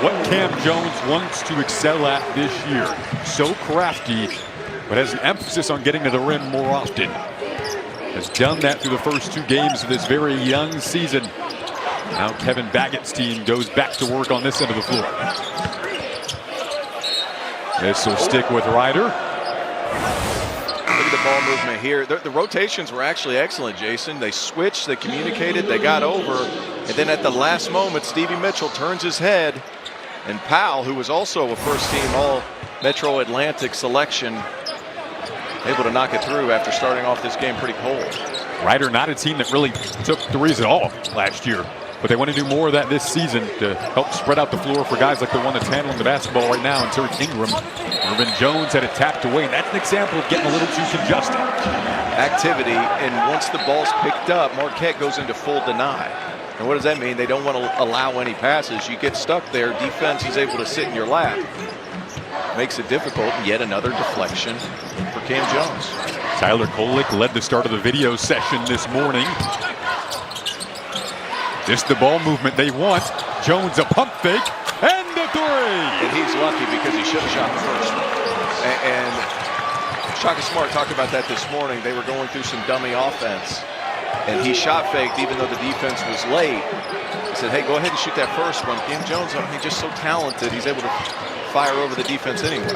what Cam Jones wants to excel at this year. So crafty, but has an emphasis on getting to the rim more often. Has done that through the first 2 games of this very young season. Now Kevin Baggett's team goes back to work on this end of the floor. This will stick with Ryder. Look at the ball movement here. The rotations were actually excellent, Jason. They switched, they communicated, they got over. And then at the last moment, Stevie Mitchell turns his head. And Powell, who was also a first-team All-Metro Atlantic selection, able to knock it through after starting off this game pretty cold. Ryder not a team that really took threes at all last year, but they want to do more of that this season to help spread out the floor for guys like the one that's handling the basketball right now, and Tariq Ingram. Mervyn Jones had it tapped away, and that's an example of getting a little too congested. Activity, and once the ball's picked up, Marquette goes into full deny. And what does that mean? They don't want to allow any passes. You get stuck there, defense is able to sit in your lap. Makes it difficult, and yet another deflection for Cam Jones. Tyler Kolek led the start of the video session this morning. Just the ball movement they want. Jones a pump fake, and the 3! And he's lucky because he should have shot the first one. And Shaka Smart talked about that this morning. They were going through some dummy offense, and he shot faked even though the defense was late. He said, hey, go ahead and shoot that first one. Cam Jones, he's just so talented. He's able to fire over the defense anyway.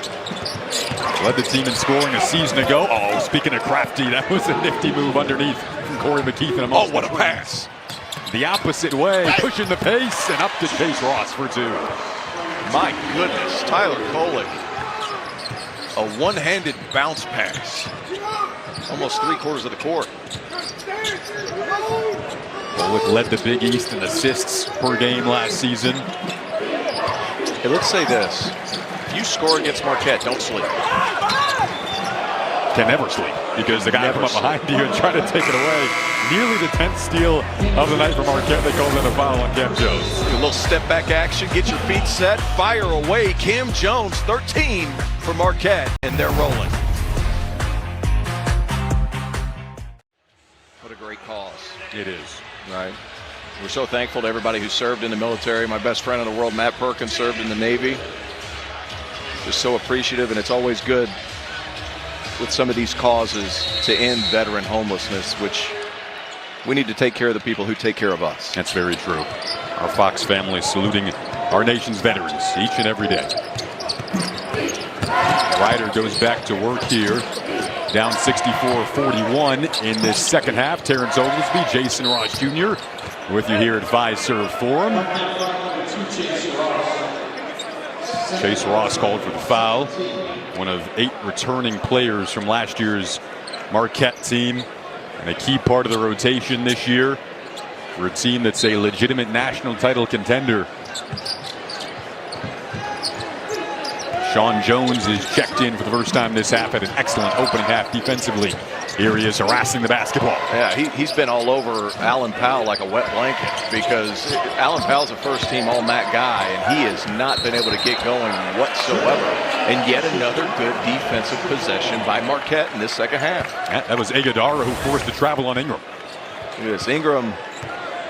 Led the team in scoring a season ago. Oh, speaking of crafty, that was a nifty move underneath from Corey McKeithen. Oh, what a pass. The opposite way, pushing the pace, and up to Chase Ross for 2. My goodness, Tyler Kolek. A one-handed bounce pass. Almost 3/4 of the court. Kolek led the Big East in assists per game last season. Hey, let's say this. If you score against Marquette, don't sleep. Can never sleep because the guy come up behind you and try to take it away. Nearly the 10th steal of the night for Marquette. They called in a foul on Cam Jones. A little step back action, get your feet set, fire away. Cam Jones, 13 for Marquette, and they're rolling. What a great cause. It is. Right. We're so thankful to everybody who served in the military. My best friend in the world, Matt Perkins, served in the Navy. Just so appreciative, and it's always good with some of these causes to end veteran homelessness, which we need to take care of the people who take care of us. That's very true. Our Fox family saluting our nation's veterans each and every day. Ryder goes back to work here. Down 64-41 in this second half. Terrence Oglesby, Jason Ross Jr. with you here at Fiserv Forum. Chase Ross called for the foul. One of 8 returning players from last year's Marquette team, and a key part of the rotation this year for a team that's a legitimate national title contender. Sean Jones is checked in for the first time this half, had an excellent opening half defensively. Here he is harassing the basketball. Yeah, he's been all over Alan Powell like a wet blanket, because Alan Powell's a first-team All-MAC guy, and he has not been able to get going whatsoever. And yet another good defensive possession by Marquette in this second half. That was Iguodala who forced the travel on Ingram. Yes, Ingram,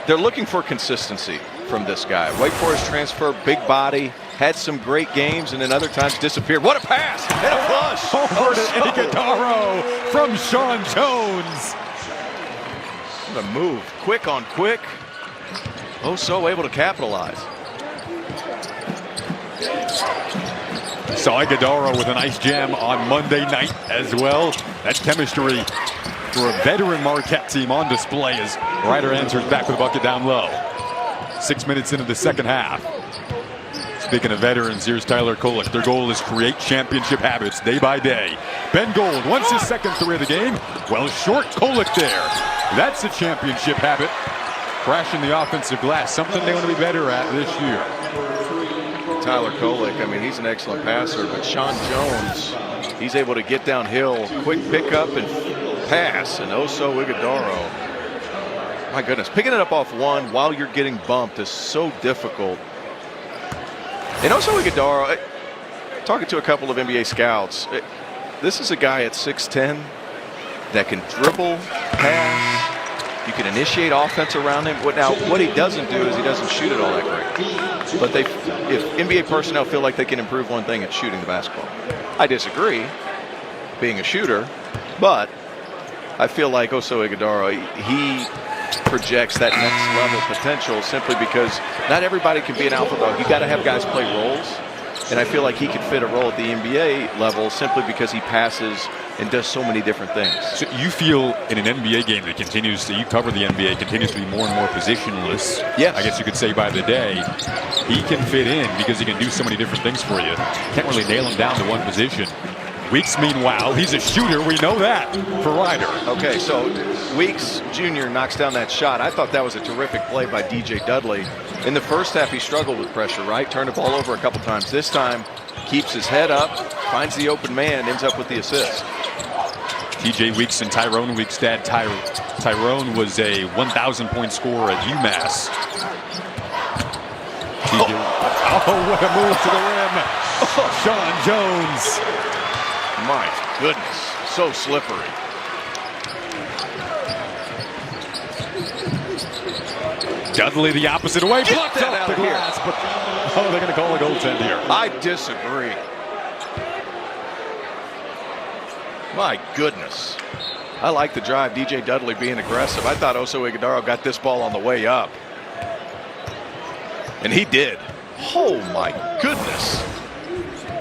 they're looking for consistency. from this guy. Wake Forest transfer, big body, had some great games, and then other times disappeared. What a pass and a flush Over to Iguodaro from Sean Jones. What a move, quick on quick. Oh, so able to capitalize. Saw Iguodaro with a nice jam on Monday night as well. That chemistry for a veteran Marquette team on display as Ryder answers back with a bucket down low. 6 minutes into the second half. Speaking of veterans, here's Tyler Kolek. Their goal is create championship habits day by day. Ben Gold wants his second three of the game. Well short, Kolek there. That's a championship habit. Crashing the offensive glass, something they want to be better at this year. Tyler Kolek, I mean, he's an excellent passer, but Sean Jones, he's able to get downhill, quick pickup and pass, and Oso Iguodaro. My goodness, picking it up off one while you're getting bumped is so difficult. And Oso Iguodaro, talking to a couple of NBA scouts, this is a guy at 6'10" that can dribble, pass. You can initiate offense around him. Now, what he doesn't do is he doesn't shoot it all that great. But if NBA personnel feel like they can improve one thing, it's shooting the basketball. I disagree, being a shooter, but I feel like Oso Iguodaro, he projects that next level potential simply because not everybody can be an alpha dog. You got to have guys play roles, and I feel like he can fit a role at the NBA level simply because he passes and does so many different things. So you feel in an NBA game that continues to, you cover the NBA, continues to be more and more positionless. Yes. I guess you could say by the day, he can fit in because he can do so many different things for you. Can't really nail him down to one position. Weeks, meanwhile, he's a shooter. We know that for Ryder. Okay, so Weeks Jr. knocks down that shot. I thought that was a terrific play by DJ Dudley. In the first half, he struggled with pressure, right? Turned the ball over a couple times. This time, keeps his head up, finds the open man, ends up with the assist. TJ Weeks and Tyrone Weeks' dad. Tyrone was a 1,000-point scorer at UMass. Oh, what a move to the rim. Sean Jones. My goodness, so slippery. Dudley the opposite way. Get Blocked that off out the of here. glass, but they're going to call a goaltend here. I disagree. My goodness. I like the drive. DJ Dudley being aggressive. I thought Oso Iguodaro got this ball on the way up. And he did. Oh my goodness.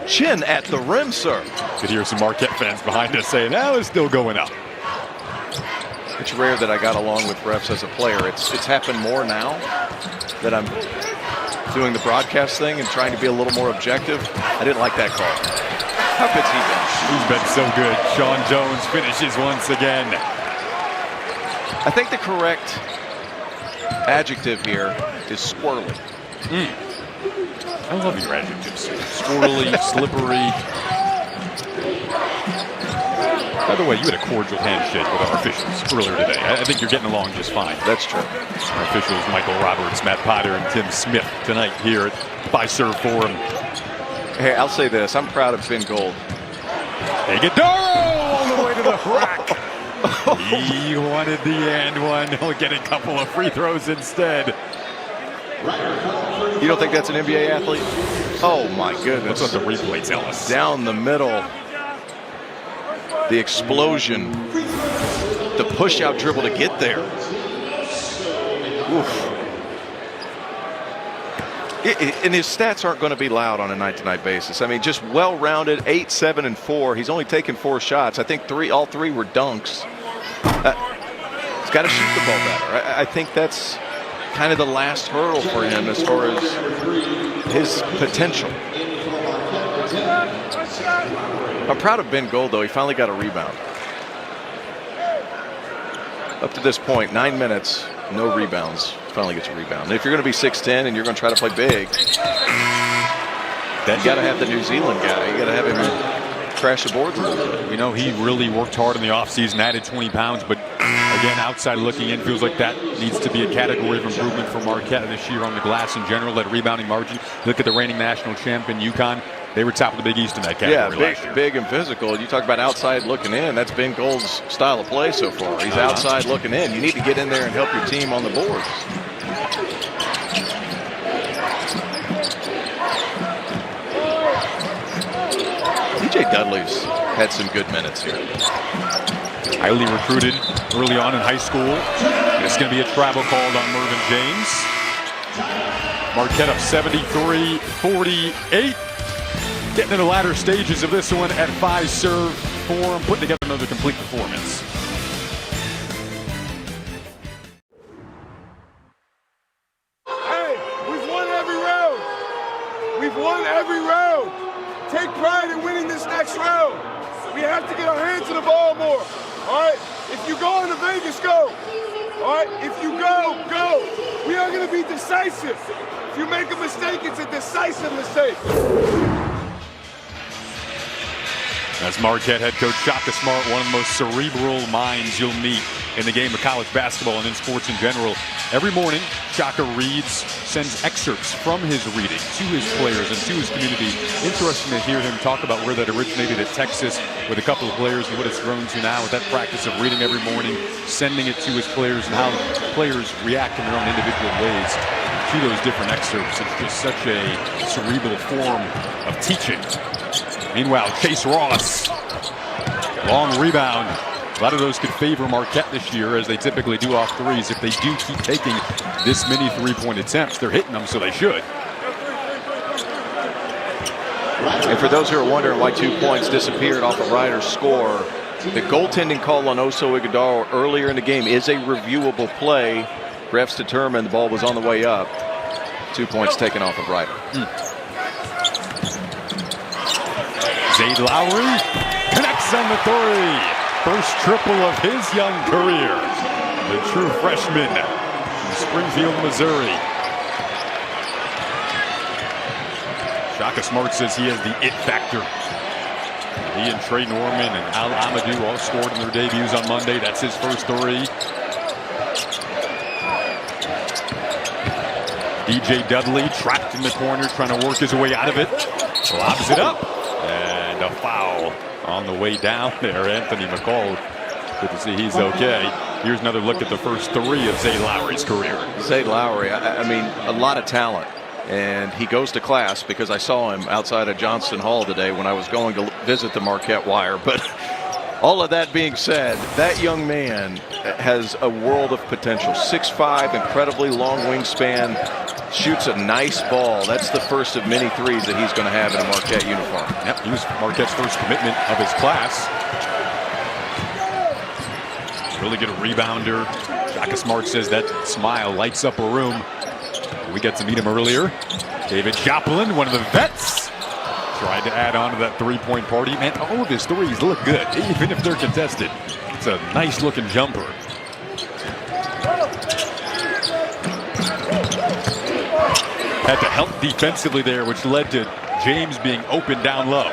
Chin at the rim, sir. Could hear some Marquette fans behind us saying, "Now it's still going up." It's rare that I got along with refs as a player. It's happened more now that I'm doing the broadcast thing and trying to be a little more objective. I didn't like that call. How good's he been? He's been so good. Sean Jones finishes once again. I think the correct adjective here is squirrely. I love your adjectives. Squirrely, slippery. By the way, you had a cordial handshake with our officials earlier today. I think you're getting along just fine. That's true. Our officials, Michael Roberts, Matt Potter, and Tim Smith tonight here at Fiserv Forum. Hey, I'll say this. I'm proud of Ben Gold. Iguodaro all the way to the rack. He wanted the and one. He'll get a couple of free throws instead. You don't think that's an NBA athlete? Oh, my goodness. That's what the replay tells us. Down the middle. The explosion. The push-out dribble to get there. Oof. And his stats aren't going to be loud on a night-to-night basis. I mean, just well-rounded, 8, 7, and 4. He's only taken 4 shots. I think all three were dunks. He's got to shoot the ball better. I think that's kind of the last hurdle for him as far as his potential. I'm proud of Ben Gold, though. He finally got a rebound. Up to this point, 9 minutes, no rebounds. Finally gets a rebound. And if you're going to be 6'10" and you're going to try to play big, you got to have the New Zealand guy. You got to have him crash the boards a little bit. You know, he really worked hard in the offseason, added 20 pounds, but again, outside looking in, feels like that needs to be a category of improvement for Marquette this year on the glass in general, that rebounding margin. Look at the reigning national champion, UConn. They were top of the Big East in that category last year. Yeah, big and physical. You talk about outside looking in. That's Ben Gold's style of play so far. He's outside looking in. You need to get in there and help your team on the boards. Dudley's had some good minutes here. Highly recruited early on in high school. It's going to be a travel called on Mervyn James. Marquette up 73-48. Getting in the latter stages of this one at 5-serve form, putting together another complete performance. Hey, we've won every round. We've won every round. Take pride in winning this next round. We have to get our hands to the ball more. All right? If you go into Vegas, go. All right? If you go, go. We are going to be decisive. If you make a mistake, it's a decisive mistake. As Marquette head coach Shaka Smart, one of the most cerebral minds you'll meet in the game of college basketball and in sports in general. Every morning, Shaka reads, sends excerpts from his reading to his players and to his community. Interesting to hear him talk about where that originated at Texas with a couple of players and what it's grown to now with that practice of reading every morning, sending it to his players, and how players react in their own individual ways to those different excerpts. It's just such a cerebral form of teaching. Meanwhile, Chase Ross, long rebound. A lot of those could favor Marquette this year, as they typically do off threes. If they do keep taking this many three-point attempts, they're hitting them, so they should. And for those who are wondering why 2 points disappeared off of Ryder's score, the goaltending call on Oso Ighodaro earlier in the game is a reviewable play. Refs determined the ball was on the way up. 2 points taken off of Ryder. Zay Lowry connects on the three. First triple of his young career. The true freshman from Springfield, Missouri. Shaka Smart says he has the it factor. He and Trey Norman and Al Amadou all scored in their debuts on Monday. That's his first three. DJ Dudley trapped in the corner, trying to work his way out of it. Lobs it up. And a foul on the way down there. Anthony McCall, good to see he's okay. Here's another look at the first three of Zay Lowry's career. Zay Lowry, I mean, a lot of talent. And he goes to class because I saw him outside of Johnston Hall today when I was going to visit the Marquette Wire. But all of that being said, that young man has a world of potential. 6'5", incredibly long wingspan, shoots a nice ball. That's the first of many threes that he's going to have in a Marquette uniform. Yep, he was Marquette's first commitment of his class. Really good rebounder. Shaka Smart says that smile lights up a room. We got to meet him earlier. David Joplin, one of the vets, tried to add on to that three-point party. Man, all of his threes look good, even if they're contested. It's a nice-looking jumper. Had to help defensively there, which led to James being open down low.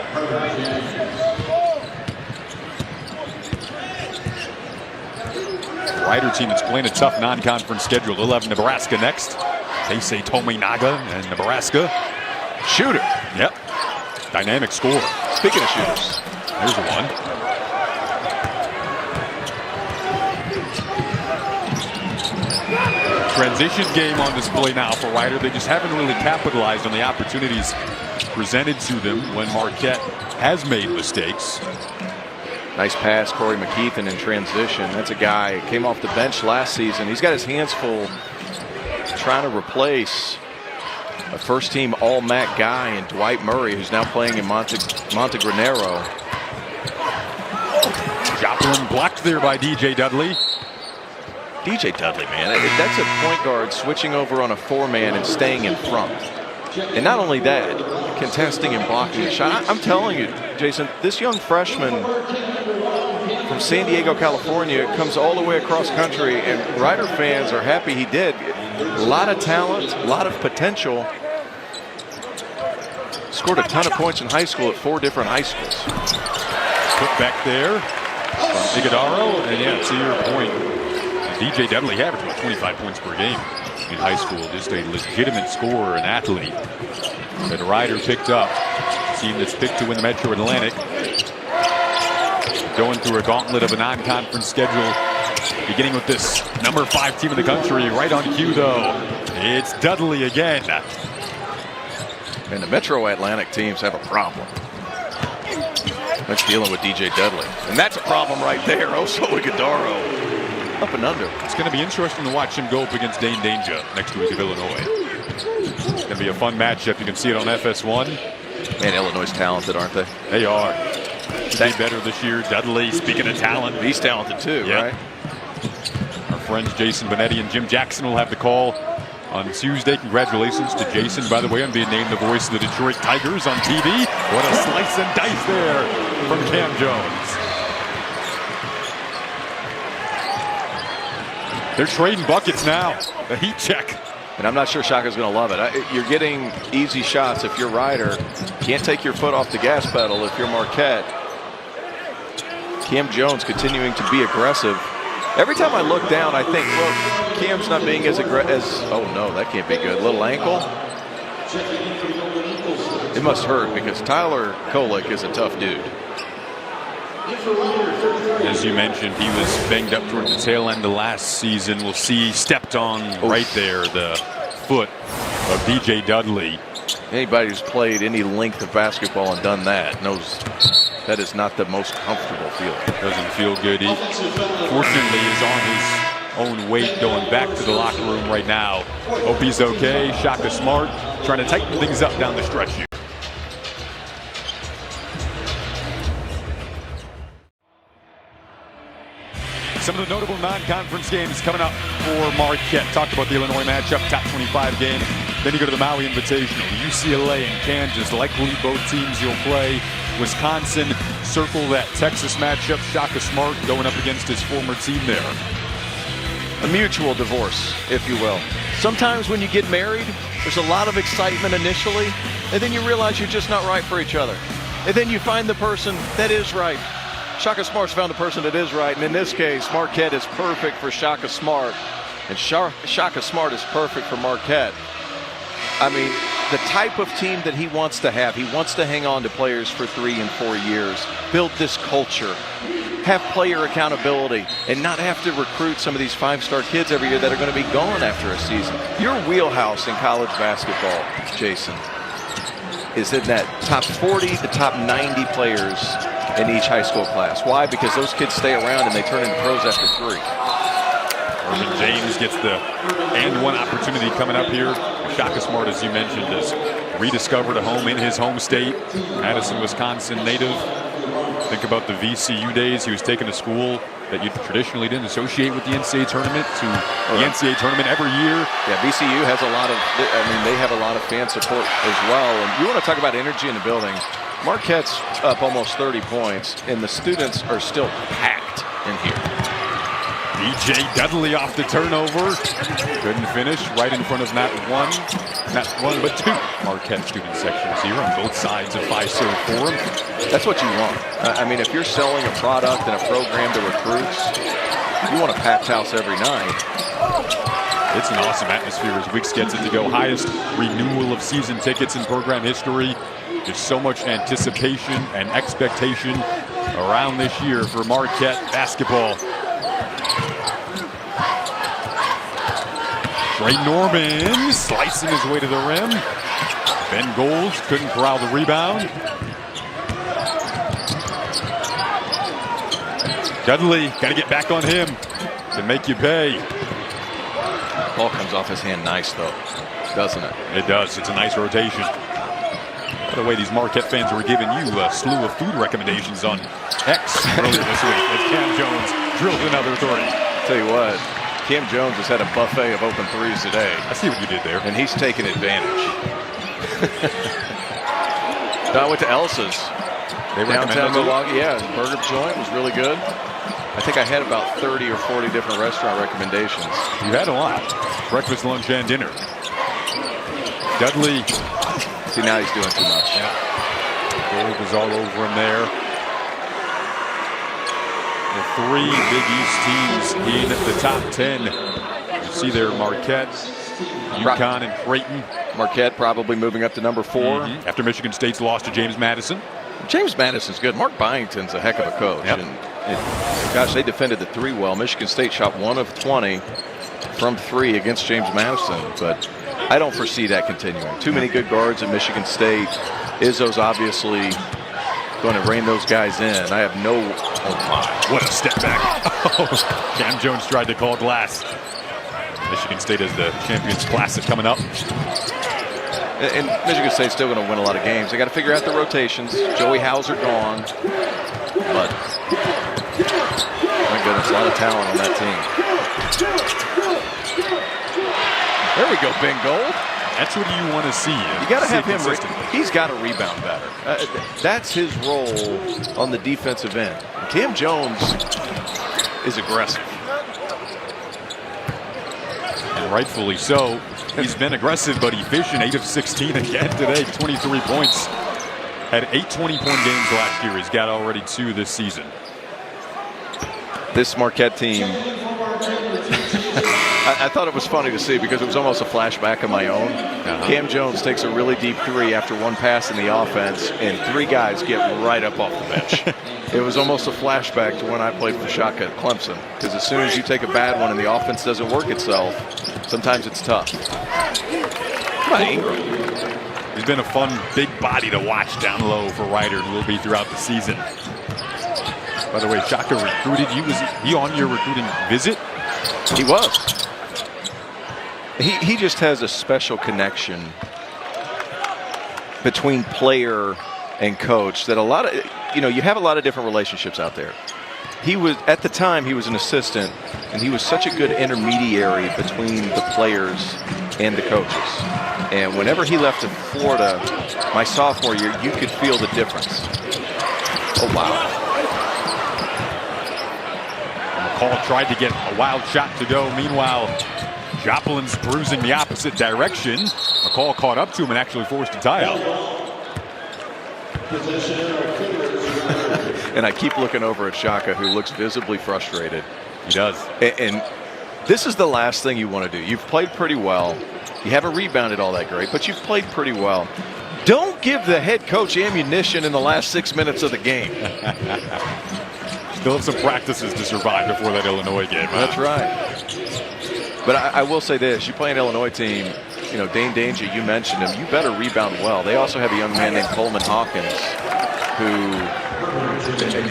Rider team that's playing a tough non-conference schedule. They'll have Nebraska next. Keisei Tominaga and Nebraska. Shooter. Yep. Dynamic score. Speaking of shooters, here's one. Transition game on display now for Rider. They just haven't really capitalized on the opportunities presented to them when Marquette has made mistakes. Nice pass, Corey McKeithen in transition. That's a guy who came off the bench last season. He's got his hands full trying to replace a first-team All-MAC guy in Dwight Murray, who's now playing in Montegranero. Joplin blocked there by DJ Dudley. DJ Dudley, man, that's a point guard switching over on a four-man and staying in front. And not only that, contesting and blocking the shot. I'm telling you, Jason, this young freshman from San Diego, California, comes all the way across country, and Rider fans are happy he did. A lot of talent, a lot of potential. Scored a ton of points in high school at 4 different high schools. Put back there from Ighodaro, and yeah, to your point, DJ Dudley averaged about 25 points per game in high school. Just a legitimate scorer and athlete that Rider picked up. Team that's picked to win the Metro Atlantic. Going through a gauntlet of a non-conference schedule, beginning with this number 5 team in the country. Right on cue, though, it's Dudley again. And the Metro Atlantic teams have a problem. That's dealing with DJ Dudley. And that's a problem right there. Oso Ighodaro up and under. It's going to be interesting to watch him go up against Dane Danger next week of Illinois. It's going to be a fun matchup. You can see it on FS1. Man, Illinois is talented, aren't they? They are. Should be better this year. Dudley, speaking of talent. He's talented too, Yep. right? Our friends Jason Benetti and Jim Jackson will have the call on Tuesday. Congratulations to Jason, by the way, on being named the voice of the Detroit Tigers on TV. What a slice and dice there from Cam Jones. They're trading buckets now. The heat check. And I'm not sure Shaka's going to love it. You're getting easy shots if you're Ryder. Can't take your foot off the gas pedal if you're Marquette. Cam Jones continuing to be aggressive. Every time I look down, I think, well, Cam's not being as aggressive. Oh, no, that can't be good. Little ankle. It must hurt because Tyler Kolek is a tough dude. As you mentioned, he was banged up towards the tail end of last season. We'll see he stepped on right there the foot of DJ Dudley. Anybody who's played any length of basketball and done that knows that is not the most comfortable feeling. Doesn't feel good. He fortunately is on his own weight going back to the locker room right now. Hope he's okay. Shaka Smart trying to tighten things up down the stretch here. Some of the notable non-conference games coming up for Marquette. Talked about the Illinois matchup, top 25 game. Then you go to the Maui Invitational. UCLA and Kansas, likely both teams you'll play. Wisconsin, circle that Texas matchup. Shaka Smart going up against his former team there. A mutual divorce, if you will. Sometimes when you get married, there's a lot of excitement initially, and then you realize you're just not right for each other. And then you find the person that is right. Shaka Smart's found the person that is right, and in this case, Marquette is perfect for Shaka Smart, and Shaka Smart is perfect for Marquette. I mean, the type of team that he wants to have, he wants to hang on to players for 3 and 4 years, build this culture, have player accountability, and not have to recruit some of these 5-star kids every year that are going to be gone after a season. Your wheelhouse in college basketball, Jason, is in that top 40 to top 90 players in each high school class. Why? Because those kids stay around and they turn into pros after 3. Irvin James gets the and one opportunity coming up here. Shaka Smart, as you mentioned, has rediscovered a home in his home state. Madison, Wisconsin native. Think about the VCU days. He was taken to school that you traditionally didn't associate with the NCAA tournament to the NCAA tournament every year. Yeah, VCU has a lot of, they have a lot of fan support as well. And you want to talk about energy in the building. Marquette's up almost 30 points, and the students are still packed in here. DJ Dudley off the turnover. Couldn't finish. Right in front of not one, but 2 Marquette student sections here on both sides of Fiserv Forum. That's what you want. I mean, if you're selling a product and a program to recruits, you want a packed house every night. It's an awesome atmosphere as Wicks gets it to go. Highest renewal of season tickets in program history. There's so much anticipation and expectation around this year for Marquette basketball. Trey Norman slicing his way to the rim. Ben Golds couldn't corral the rebound. Dudley got to get back on him to make you pay. Ball comes off his hand nice, though, doesn't it? It does. It's a nice rotation. By the way, these Marquette fans were giving you a slew of food recommendations on X earlier this week as Cam Jones drilled another 3. Tell you what, Cam Jones has had a buffet of open 3s today. I see what you did there. And he's taking advantage. I went to Elsa's. They downtown Milwaukee. Yeah, the burger joint was really good. I think I had about 30 or 40 different restaurant recommendations. You had a lot. Breakfast, lunch, and dinner. Dudley. See, now he's doing too much. Yeah. Gold was all over him there. The 3 Big East teams in the top 10. You see there Marquette, UConn, and Creighton. Marquette probably moving up to number 4. After Michigan State's loss to James Madison. James Madison's good. Mark Byington's a heck of a coach. Yep. And gosh, they defended the 3 well. Michigan State shot 1 of 20 from 3 against James Madison, but I don't foresee that continuing. Too many good guards at Michigan State. Izzo's obviously going to rein those guys in. I have no... Oh, my. What a step back. Oh, Cam Jones tried to call glass. Michigan State has the Champions Classic coming up. And Michigan State's still going to win a lot of games. They got to figure out the rotations. Joey Hauser gone. But, my goodness, a lot of talent on that team. There we go, Ben Gold. That's what you want to see. You got to have him. He's got to rebound better. That's his role on the defensive end. Cam Jones is aggressive. And rightfully so. He's been aggressive but efficient. 8 of 16 again today. 23 points. Had 8 20-point games last year. He's got already 2 this season. This Marquette team, I thought it was funny to see because it was almost a flashback of my own. Cam Jones takes a really deep 3 after 1 pass in the offense, and 3 guys get right up off the bench. It was almost a flashback to when I played for Shaka at Clemson, because as soon as you take a bad one and the offense doesn't work itself, sometimes it's tough. Come on, Ingram. He's been a fun big body to watch down low for Ryder, and will be throughout the season. By the way, Shaka recruited you. Was he on your recruiting visit? He was. He just has a special connection between player and coach that a lot of, you have a lot of different relationships out there. He was, at the time, he was an assistant, and he was such a good intermediary between the players and the coaches. And whenever he left to Florida, my sophomore year, you could feel the difference. Oh, wow. McCall tried to get a wild shot to go. Meanwhile, Joplin's bruising the opposite direction. McCall caught up to him and actually forced a tie-out. And I keep looking over at Shaka, who looks visibly frustrated. He does. And this is the last thing you want to do. You've played pretty well. You haven't rebounded all that great, but you've played pretty well. Don't give the head coach ammunition in the last 6 minutes of the game. Still have some practices to survive before that Illinois game. That's right. But I will say this. You play an Illinois team, Dane Danger, you mentioned him. You better rebound well. They also have a young man named Coleman Hawkins who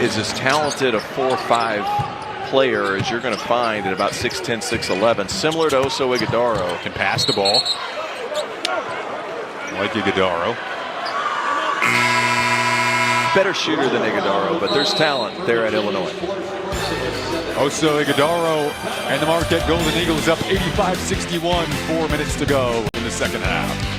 is as talented a 4-5 player as you're going to find at about 6'10", 6'11", similar to Oso Ighodaro. Can pass the ball. Like Ighodaro. Better shooter than Ighodaro, but there's talent there at Illinois. Oso Ighodaro and the Marquette Golden Eagles up 85-61, 4 minutes to go in the second half.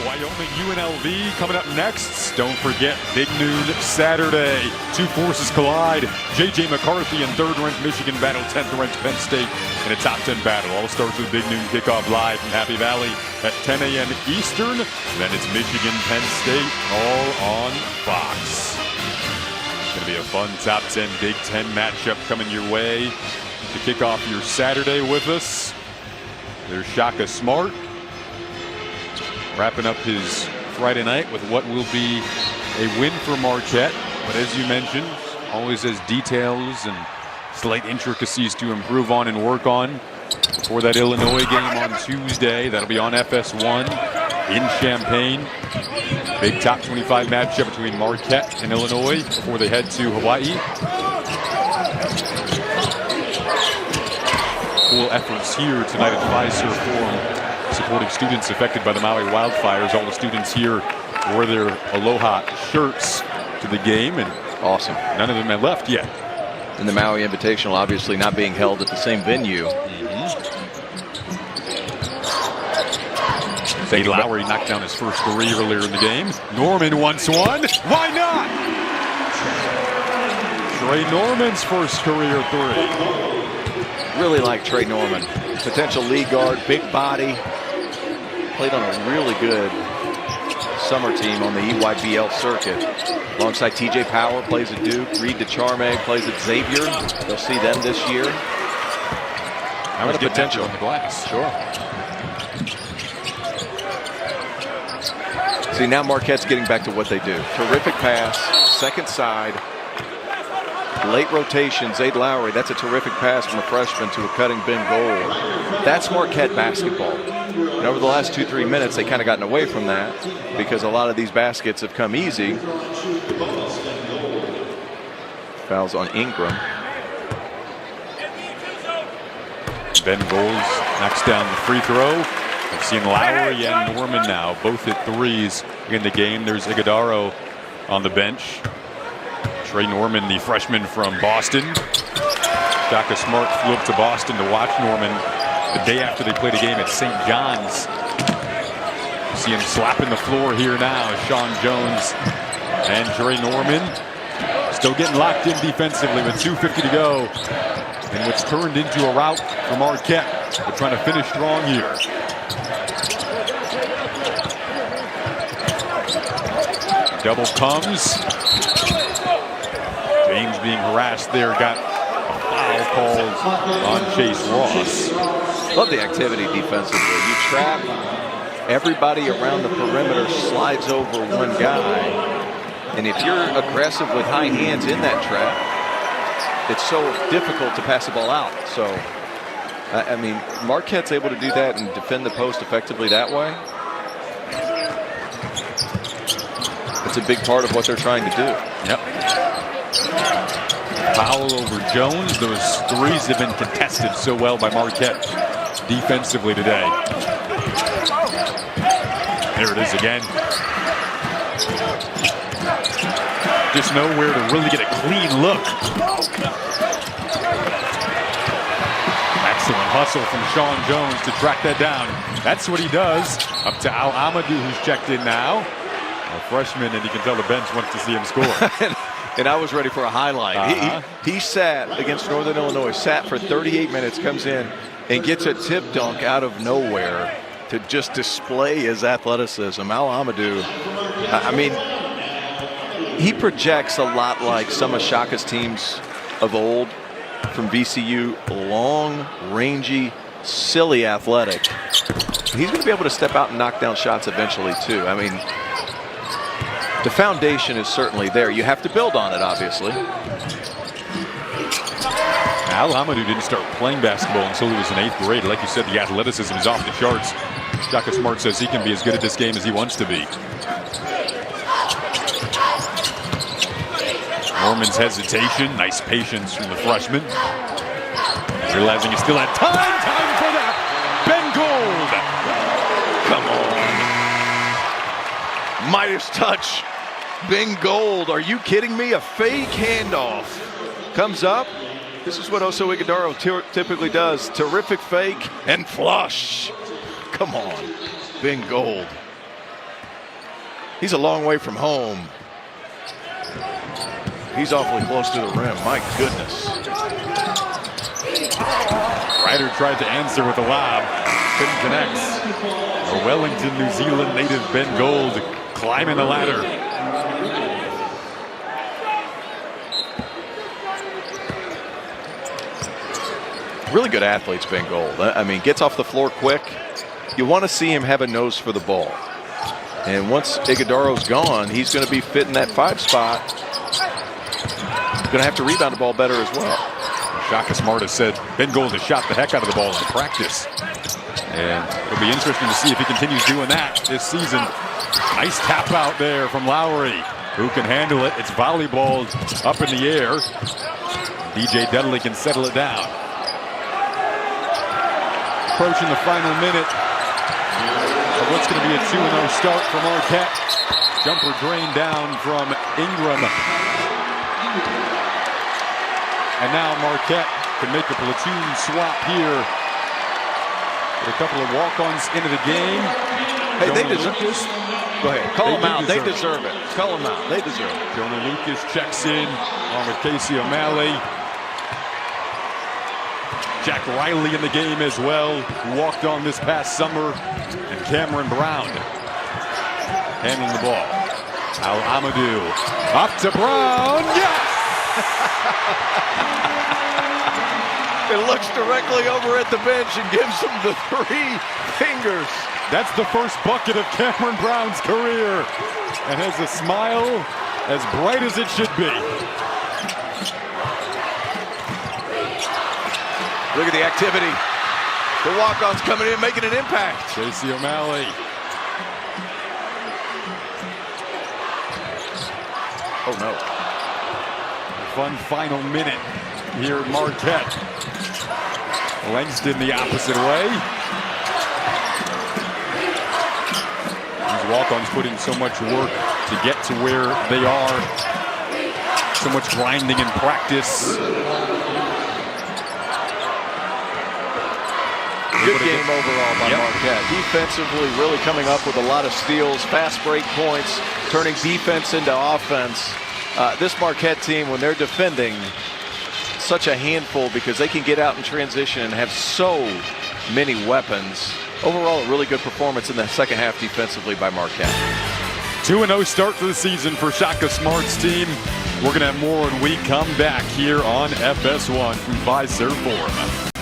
Wyoming UNLV coming up next. Don't forget, big noon Saturday. 2 forces collide. J.J. McCarthy and 3rd-ranked Michigan battle 10th-ranked Penn State in a top 10 battle. All starts with big noon kickoff live from Happy Valley at 10 a.m. Eastern. Then it's Michigan, Penn State, all on Fox. It's going to be a fun top 10 Big Ten matchup coming your way to kick off your Saturday with us. There's Shaka Smart, wrapping up his Friday night with what will be a win for Marquette. But as you mentioned, always has details and slight intricacies to improve on and work on for that Illinois game on Tuesday. That'll be on FS1 in Champaign. Big top 25 matchup between Marquette and Illinois before they head to Hawaii. Cool efforts here tonight at Pfizer Forum, supporting students affected by the Maui wildfires. All the students here wore their Aloha shirts to the game, and awesome. None of them have left yet. And the Maui Invitational obviously not being held at the same venue. Zay Lowry knocked down his first 3 earlier in the game. Norman wants one. Why not? Trey Norman's first career 3. Really like Trey Norman. Potential lead guard, big body. Played on a really good summer team on the EYBL circuit. Alongside TJ Power, plays at Duke. Reed DeCharme plays at Xavier. They'll see them this year. That was potential on the glass. Sure. See, now Marquette's getting back to what they do. Terrific pass, second side. Late rotation, Zayd Lowry. That's a terrific pass from a freshman to a cutting Ben Gold. That's Marquette basketball. And over the last 2-3 minutes, they kind of gotten away from that because a lot of these baskets have come easy. Fouls on Ingram. Ben Gold knocks down the free throw. I've seen Lowry and Norman now both hit threes in the game. There's Iguodaro on the bench. Trey Norman, the freshman from Boston. Shaka Smart flew up to Boston to watch Norman the day after they played a game at St. John's. You see him slapping the floor here now. Sean Jones and Trey Norman still getting locked in defensively with 2:50 to go. And what's turned into a rout for Marquette. They're trying to finish strong here. Double comes. James being harassed there, got a foul called on Chase Ross. Love the activity defensively. You trap, everybody around the perimeter slides over one guy. And if you're aggressive with high hands in that trap, it's so difficult to pass the ball out. So, I mean, Marquette's able to do that and defend the post effectively that way. It's a big part of what they're trying to do. Yep. Powell over Jones. Those threes have been contested so well by Marquette defensively today. There it is again. Just nowhere to really get a clean look. Excellent hustle from Sean Jones to track that down. That's what he does. Up to Al Amadou, who's checked in now. A freshman, and you can tell the bench wants to see him score. And I was ready for a highlight. He sat against Northern Illinois, sat for 38 minutes, comes in and gets a tip dunk out of nowhere to just display his athleticism. Al Amadou, I mean, he projects a lot like some of Shaka's teams of old from VCU. Long, rangy, silly athletic. He's going to be able to step out and knock down shots eventually, too. I mean, the foundation is certainly there. You have to build on it, obviously. Al Amadou didn't start playing basketball until he was in 8th grade. Like you said, the athleticism is off the charts. Shaka Smart says he can be as good at this game as he wants to be. Norman's hesitation. Nice patience from the freshman. Realizing he still had time. Time for that. Ben Gold. Come on. Midas touch. Ben Gold. Are you kidding me? A fake handoff. Comes up. This is what Oso Iguodaro typically does. Terrific fake and flush. Come on. Ben Gold. He's a long way from home. He's awfully close to the rim. My goodness. Ryder tried to answer with a lob. Couldn't connect. A Wellington, New Zealand native Ben Gold climbing the ladder. Really good athletes, Ben Gold. I mean, gets off the floor quick. You want to see him have a nose for the ball. And once Iguodaro's gone, he's going to be fitting that 5 spot. Going to have to rebound the ball better as well. Shaka Smart has said Ben Gold has shot the heck out of the ball in practice. And it'll be interesting to see if he continues doing that this season. Nice tap out there from Lowry. Who can handle it? It's volleyball up in the air. DJ Dudley can settle it down. Approaching the final minute of what's going to be a 2-0 start for Marquette. Jumper drained down from Ingram. And now Marquette can make a platoon swap here. With a couple of walk-ons into the game. Hey, they deserve it. Go ahead. Call them out. They deserve it. Call them out. They deserve it. Jonah Lucas checks in along with Casey O'Malley. Jack Riley in the game as well, who walked on this past summer. And Cameron Brown handling the ball. Al Amadou up to Brown. Yes! It looks directly over at the bench and gives him the 3 fingers. That's the first bucket of Cameron Brown's career. And has a smile as bright as it should be. Look at the activity. The walk-ons coming in, making an impact. J.C. O'Malley. Oh, no. Fun final minute here at Marquette. Langston the opposite way. These walk-ons put in so much work to get to where they are. So much grinding in practice. Good game overall by Marquette. Defensively, really coming up with a lot of steals, fast break points, turning defense into offense. This Marquette team, when they're defending, such a handful because they can get out in transition and have so many weapons. Overall, a really good performance in the second half defensively by Marquette. 2-0 start to the season for Shaka Smart's team. We're going to have more when we come back here on FS1 from Fiserv Forum.